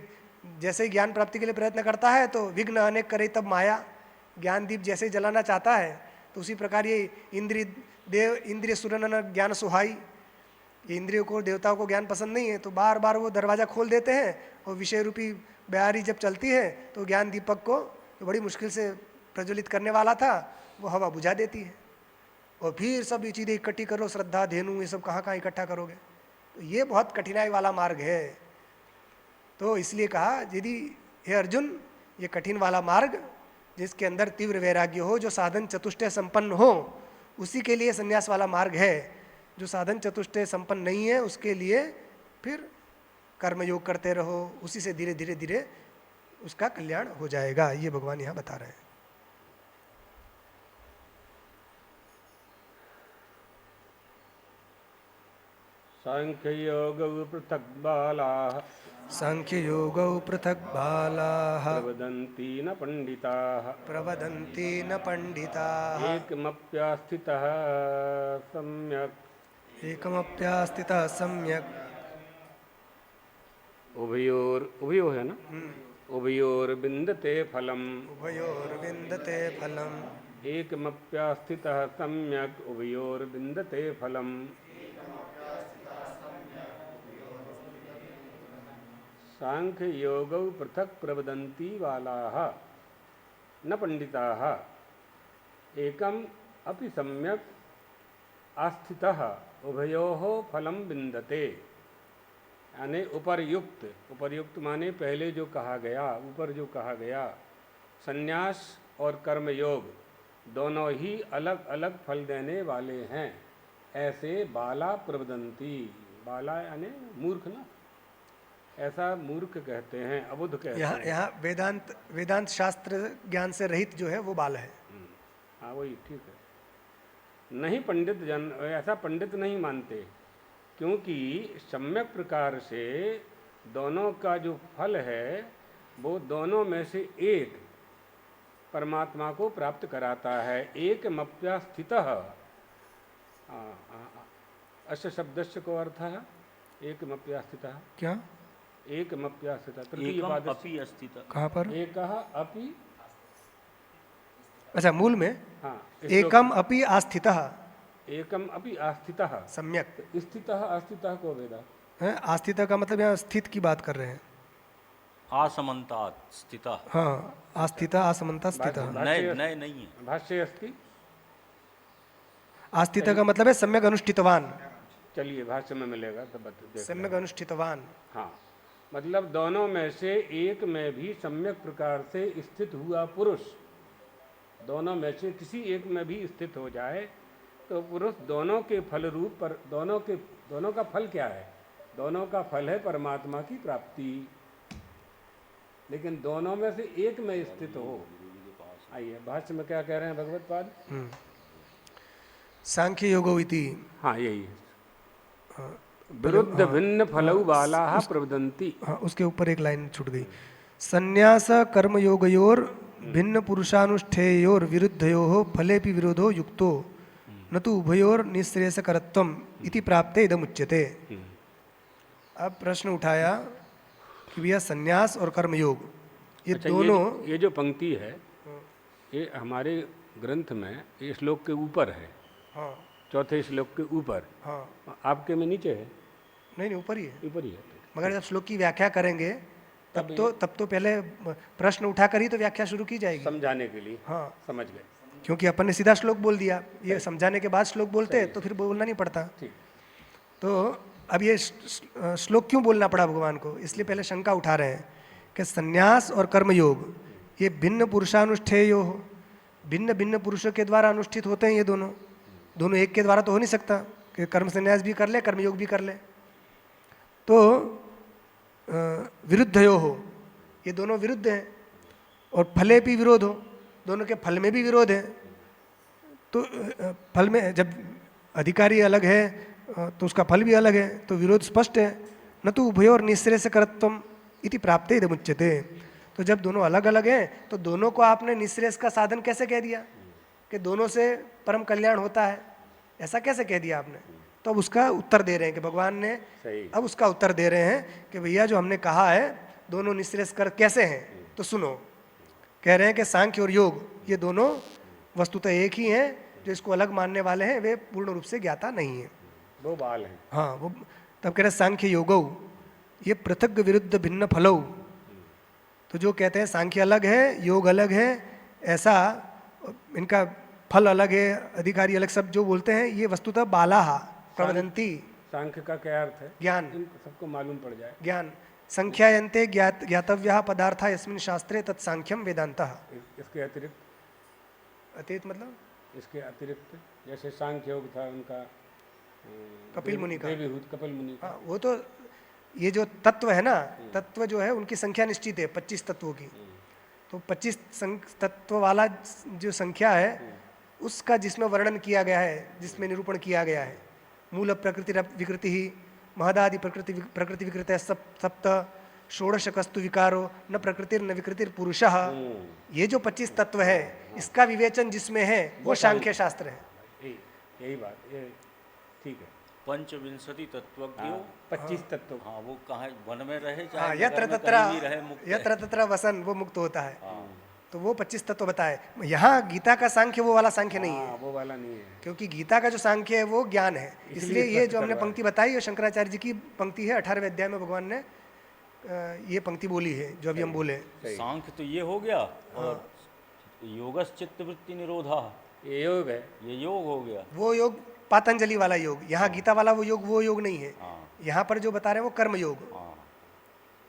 जैसे ही ज्ञान प्राप्ति के लिए प्रयत्न करता है तो विघ्न अनेक करे तब माया, ज्ञान दीप जैसे ही जलाना चाहता है तो उसी प्रकार ये इंद्रिय सुरन ज्ञान सुहाई, ये इंद्रियों को देवताओं को ज्ञान पसंद नहीं है, तो बार बार वो दरवाज़ा खोल देते हैं, और विषय रूपी बयारी जब चलती है तो ज्ञान दीपक को तो बड़ी मुश्किल से प्रज्वलित करने वाला था वो हवा बुझा देती है, और फिर सब ये चीज़ें इकट्ठी करो, श्रद्धा धेनु ये सब कहाँ कहाँ इकट्ठा करोगे। तो ये बहुत कठिनाई वाला मार्ग है। तो इसलिए कहा यदि हे अर्जुन ये कठिन वाला मार्ग जिसके अंदर तीव्र वैराग्य हो, जो साधन चतुष्टय संपन्न हो, उसी के लिए संन्यास वाला मार्ग है। जो साधन चतुष्टय संपन्न नहीं है उसके लिए फिर कर्मयोग करते रहो, उसी से धीरे धीरे धीरे उसका कल्याण हो जाएगा। ये भगवान यहाँ बता रहे हैं। सांख्य योग पृथक बाला, सांख्य योगौ पृथक बालाः प्रवदन्ति न पंडिताः, प्रवदन्ति न पंडिताः एकमप्यास्थितः सम्यक्, एकमप्यास्थितः सम्यक्। उभयो है ना, उभयोर्विन्दते फलम्, उभयोर्विन्दते फलम्, एकमप्यास्थितः सम्यक् उभयोर्विन्दते फलम्। सांख्य योगौ पृथक प्रवदन्ति बालाः न पंडिताः, एकम अपि सम्यक् आस्थितः उभयोः फलम विन्दते। यानी उपर्युक्त माने पहले जो कहा गया, ऊपर जो कहा गया, संन्यास और कर्मयोग दोनों ही अलग अलग फल देने वाले हैं, ऐसे बाला प्रवदंती, बाला यानी मूर्ख ना, ऐसा मूर्ख कहते हैं, अबुद्ध कहते यहाँ हैं। यहाँ वेदांत शास्त्र ज्ञान से रहित जो है वो बाल है। हाँ वही ठीक है। नहीं पंडित जन ऐसा पंडित नहीं मानते, क्योंकि सम्यक प्रकार से दोनों का जो फल है वो दोनों में से एक परमात्मा को प्राप्त कराता है। एक मप्या स्थितः, अस्य शब्दस्य को अर्थ है एक मप्या स्थितः, क्या? एक मप्या स्थितः तृतीय एकम पाद अपि अस्तित। कहाँ पर? एकः अपि, अच्छा, मूल में हाँ एकम अपि आस्थितः, एकम अपि आस्थितः, सम्यक स्थितः अस्थितः को वेदा। है। आस्थितः का मतलब यहाँ स्थित की बात कर रहे हैं। आसमन्तात् स्थितः। हाँ, आस्थितः आसमन्ता स्थितः। नए नए नहीं है। भाष्य अस्ति, आस्थितः का मतलब है सम्यक अनुष्ठितवान, चलिए भाष्य में मिलेगा तब देख सम्यक अनुष्ठितवान। हाँ, मतलब दोनों में से एक में भी सम्यक प्रकार से स्थित हुआ पुरुष, दोनों में से किसी एक में भी स्थित हो जाए तो पुरुष दोनों के फल रूप पर, दोनों का फल क्या है? दोनों का फल है परमात्मा की प्राप्ति, लेकिन दोनों में से एक में स्थित हो। आइए भाष्य में क्या कह रहे हैं भगवत पाद? सांख्य योगो इति। हाँ यही है, विरुद्ध भिन्न फलौ बाला प्रवदंती। हाँ, उसके ऊपर एक लाइन छूट गई। संन्यास कर्म योगयोर भिन्न पुरुषानुष्ठेयोर विरुद्धयोः फलेपि विरोधो युक्तो न तो उभयोर निःश्रेयसकरत्वम् इति प्राप्ते इदमुच्यते। अब प्रश्न उठाया कि भैया संन्यास और कर्म योग ये अच्छा, दोनों, ये जो पंक्ति है ये हमारे ग्रंथ में ये श्लोक के ऊपर है, हाँ चौथे श्लोक के ऊपर। हाँ, आपके में नीचे है? नहीं ऊपर ही है। ऊपर ही है। मगर जब श्लोक की व्याख्या करेंगे तब तो पहले प्रश्न उठाकर ही तो व्याख्या शुरू की जाएगी, समझाने के लिए। हाँ, समझ गए। क्योंकि अपन ने सीधा श्लोक बोल दिया, ये समझाने के बाद श्लोक बोलते तो फिर बोलना नहीं पड़ता। ठीक। तो अब ये श्लोक क्यों बोलना पड़ा भगवान को, इसलिए पहले शंका उठा रहे हैं कि संन्यास और कर्मयोग ये भिन्न पुरुषानुष्ठेय हो, भिन्न भिन्न पुरुषों के द्वारा अनुष्ठित होते हैं। ये दोनों एक के द्वारा तो हो नहीं सकता कि कर्म संन्यास भी कर ले कर्मयोग भी कर ले। तो विरुद्धयो हो, ये दोनों विरुद्ध हैं, और फले भी विरोध हो, दोनों के फल में भी विरोध है। तो फल में जब अधिकारी अलग है तो उसका फल भी अलग है, तो विरोध स्पष्ट है। न तो उभयोर निःश्रेयसकरत्वम् इति प्राप्ते इदमुच्यते। तो जब दोनों अलग अलग हैं तो दोनों को आपने निःश्रेयस का साधन कैसे कह दिया कि दोनों से परम कल्याण होता है, ऐसा कैसे कह दिया आपने? तो अब उसका उत्तर दे रहे हैं कि भगवान ने अब उसका उत्तर दे रहे हैं कि भैया जो हमने कहा है दोनों निःश्रेयस कर कैसे हैं, तो सुनो। कह रहे हैं कि सांख्य और योग ये दोनों वस्तुतः एक ही हैं, जो इसको अलग मानने वाले हैं वे पूर्ण रूप से ज्ञाता नहीं है, वो बाल हैं। हाँ वो तब कह रहे सांख्य योगौ ये पृथक विरुद्ध भिन्न फलौ। तो जो कहते हैं सांख्य अलग है योग अलग है, ऐसा इनका फल अलग है, अधिकारी अलग, सब जो बोलते हैं ये वस्तुतः बालाहा प्रवदंती। सांख्य का क्या अर्थ है? ज्ञान, इनको सबको मालूम पड़ जाए। ज्ञान संख्यायन्ते ज्ञातव्या पदार्था यस्मिन् शास्त्रे तत्सांख्यम वेदांतः। इसके अतिरिक्त? अतीत मतलब इसके अतिरिक्त जैसे सांख्य योग था उनका, कपिल मुनि का, देवीहूत कपिल मुनि का। हाँ वो तो ये जो तत्व है ना, तत्व जो है उनकी संख्या निश्चित है 25 तत्वों की। तो 25 तत्व वाला जो संख्या है उसका जिसमें वर्णन किया गया है, जिसमें निरूपण किया गया है, मूल प्रकृति विकृति ही महदादि प्रकृति विकृत सप्त षोडशकस्तु विकारो न प्रकृतिर न विकृतिर पुरुषः। ये जो 25 तत्व है इसका विवेचन जिसमें है वो सांख्य शास्त्र है। यही बात, ये ठीक है। पंचविंशति तत्वज्ञ 25 तत्व। हाँ, वो कहाँ वन में रहे हाँ, चाहे यत्र नगर में तत्र कहीं भी रहे, मुक्त है। यत्र तत्र वसन, वो मुक्त होता है। हाँ। तो वो 25 तत्व बताए। यहाँ गीता का सांख्य वो वाला सांख्य नहीं है, वो वाला नहीं है, क्योंकि गीता का जो सांख्य है वो ज्ञान है। इसलिए ये जो हमने पंक्ति बताई, ये शंकराचार्य जी की पंक्ति है, 18वें अध्याय में भगवान ने ये पंक्ति बोली है जो अभी हम बोले। सांख्य तो ये हो गया, और योगस चित्तवृत्ति निरोधा ये योग है। ये योग हो गया। वो योग पातंजलि वाला योग, यहाँ गीता वाला वो योग नहीं है। यहाँ पर जो बता रहे हैं वो कर्म योग।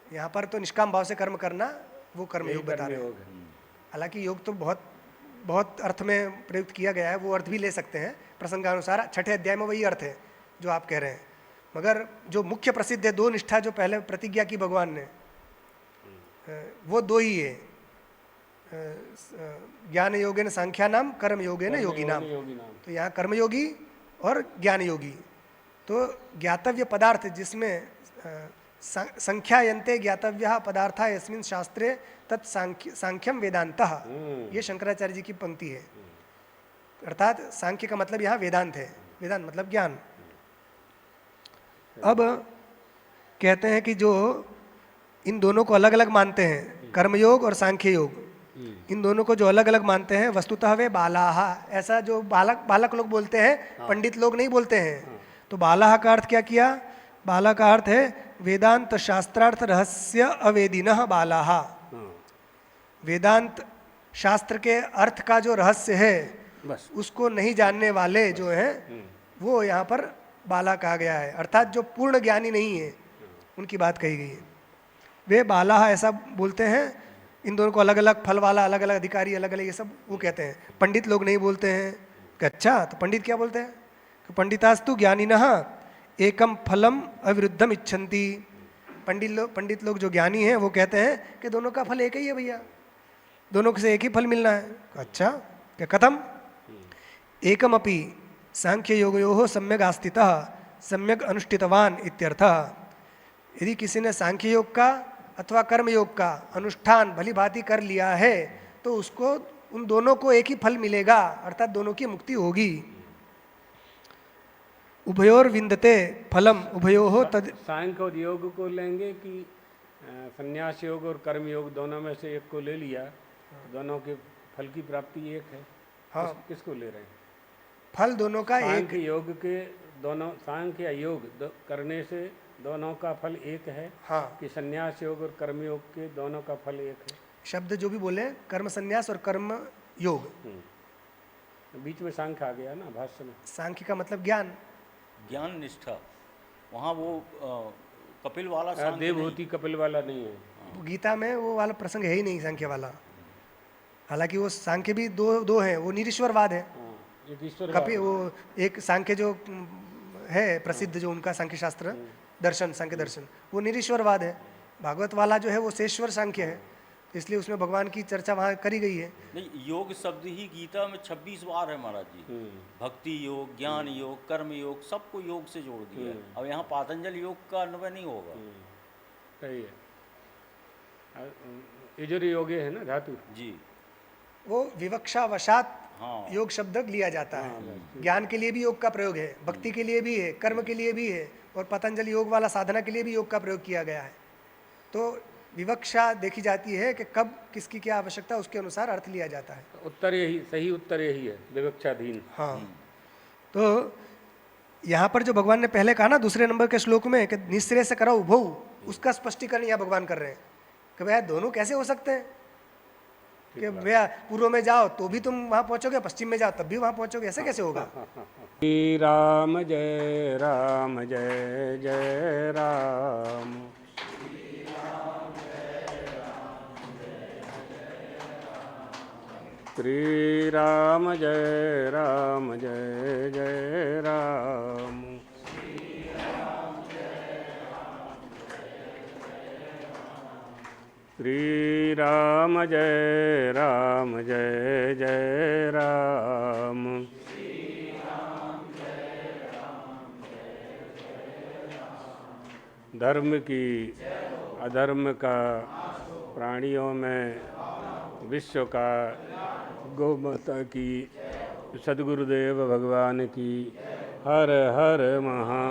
यहाँ पर तो निष्काम भाव से कर्म करना, वो कर्म योग बता रहे हैं। हालांकि योग तो बहुत बहुत अर्थ में प्रयुक्त किया गया है, वो अर्थ भी ले सकते हैं प्रसंगानुसार। छठे अध्याय में वही अर्थ है जो आप कह रहे हैं, मगर जो मुख्य प्रसिद्ध है दो निष्ठा जो पहले प्रतिज्ञा की भगवान ने, वो दो ही है, ज्ञान योगेन सांख्या नाम, कर्म योगेन योगी नाम। तो यहाँ कर्मयोगी और ज्ञान योगी। तो ज्ञातव्य पदार्थ जिसमें संख्यायन्ते ज्ञातव्यः पदार्थः यस्मिन् शास्त्रे तत् सांख्यम वेदांतः, ये शंकराचार्य जी की पंक्ति है। अर्थात सांख्य का मतलब यहाँ वेदांत है, वेदांत मतलब ज्ञान। अब कहते हैं कि जो इन दोनों को अलग अलग मानते हैं, कर्मयोग और सांख्य योग, इन दोनों को जो अलग अलग मानते हैं, वस्तुतः वे बालाह, ऐसा जो बालक लोग बोलते हैं, पंडित लोग नहीं बोलते हैं। तो बालाह का अर्थ क्या किया? बाला का अर्थ है वेदांत शास्त्रार्थ रहस्य अवेदिनः बालाह। वेदांत शास्त्र के अर्थ का जो रहस्य है बस उसको नहीं जानने वाले जो हैं वो यहाँ पर बाला कहा गया है। अर्थात जो पूर्ण ज्ञानी नहीं है उनकी बात कही गई है, वे बाला ऐसा बोलते हैं। इन दोनों को अलग अलग फल वाला, अलग अलग अधिकारी, अलग अलग ये सब वो कहते हैं। पंडित लोग नहीं बोलते हैं कि अच्छा, तो पंडित क्या बोलते हैं कि पंडितास्तु ज्ञानिनः एकम फलम अविरुद्धम इच्छन्ति। पंडित लोग जो ज्ञानी हैं वो कहते हैं कि दोनों का फल एक ही है भैया, दोनों से एक ही फल मिलना है। अच्छा, क्या कथम? एकमपि सांख्य योगयोः सम्यक आस्थितः सम्यक अनुष्ठितवान इत्यर्थः। यदि किसी ने सांख्य योग का अथवा कर्म योग का अनुष्ठान भली भांति कर लिया है तो उसको उन दोनों को एक ही फल मिलेगा, अर्थात दोनों की मुक्ति होगी। उभयोर विंदते फलम उभयोः तद। सांख्य और योग को लेंगे कि संन्यास योग और कर्म योग दोनों में से एक को ले लिया, दोनों के फल की प्राप्ति एक है। हाँ, किसको ले रहे हैं? फल दोनों का एक। सांख्य योग के दोनों, सांख्य योग करने से दोनों का फल एक है। हाँ, कि संन्यास योग और कर्म योग के दोनों का फल एक है। शब्द जो भी बोले, कर्म संन्यास और कर्म योग। बीच में सांख्य आ गया ना भाष्य में। सांख्य का मतलब ज्ञान, ज्ञान निष्ठा। वहाँ वो कपिल वाला सांख्य देवहूति कपिल वाला नहीं है। वो गीता में वो वाला प्रसंग है ही नहीं सांख्य वाला। हालांकि वो सांख्य भी दो हैं, वो निरीश्वरवाद है। एक ईश्वर कपिल, वो एक सांख्य जो है प्रसिद्ध, जो उनका सांख्य शास्त्र दर्शन, सांख्य दर्शन, वो निरीश्वरवाद है। भागवत वाला जो है वो शेश्वर सांख्य है, इसलिए उसमें भगवान की चर्चा वहाँ करी गई है। नहीं, योग शब्द ही गीता में 26 बार है महाराज जी। भक्ति योग, ज्ञान योग, कर्म योग, सबको योग से जोड़ दिया है। अब यहाँ पातंजल योग का अन्वय नहीं होगा। सही है। यजुर योगे है ना धातु जी, वो विवक्षा वशात हाँ, योग शब्द लिया जाता है। ज्ञान के लिए भी योग का प्रयोग है, भक्ति के लिए भी है, कर्म के लिए भी है, और पतंजलि योग वाला साधना के लिए भी योग का प्रयोग किया गया है। तो विवक्षा देखी जाती है कि कब किसकी क्या आवश्यकता, उसके अनुसार अर्थ लिया जाता है। उत्तर यही, सही उत्तर यही है, विवक्षाधीन। हाँ, तो यहाँ पर जो भगवान ने पहले कहा ना दूसरे नंबर के श्लोक में कि निःश्रेयस से करो उभौ, उसका स्पष्टीकरण यहाँ भगवान कर रहे हैं कि भैया दोनों कैसे हो सकते हैं कि भैया पूर्व में जाओ तो भी तुम वहाँ पहुँचोगे, पश्चिम में जाओ तब भी वहाँ पहुँचोगे, ऐसे कैसे होगा? श्री राम जय राम जय जय राम। श्री राम जय राम जय जय राम। श्री राम जय राम जय जय राम। धर्म की अधर्म का, प्राणियों में विश्व का, गौ माता की, सद्गुरुदेव भगवान की। हर हर महा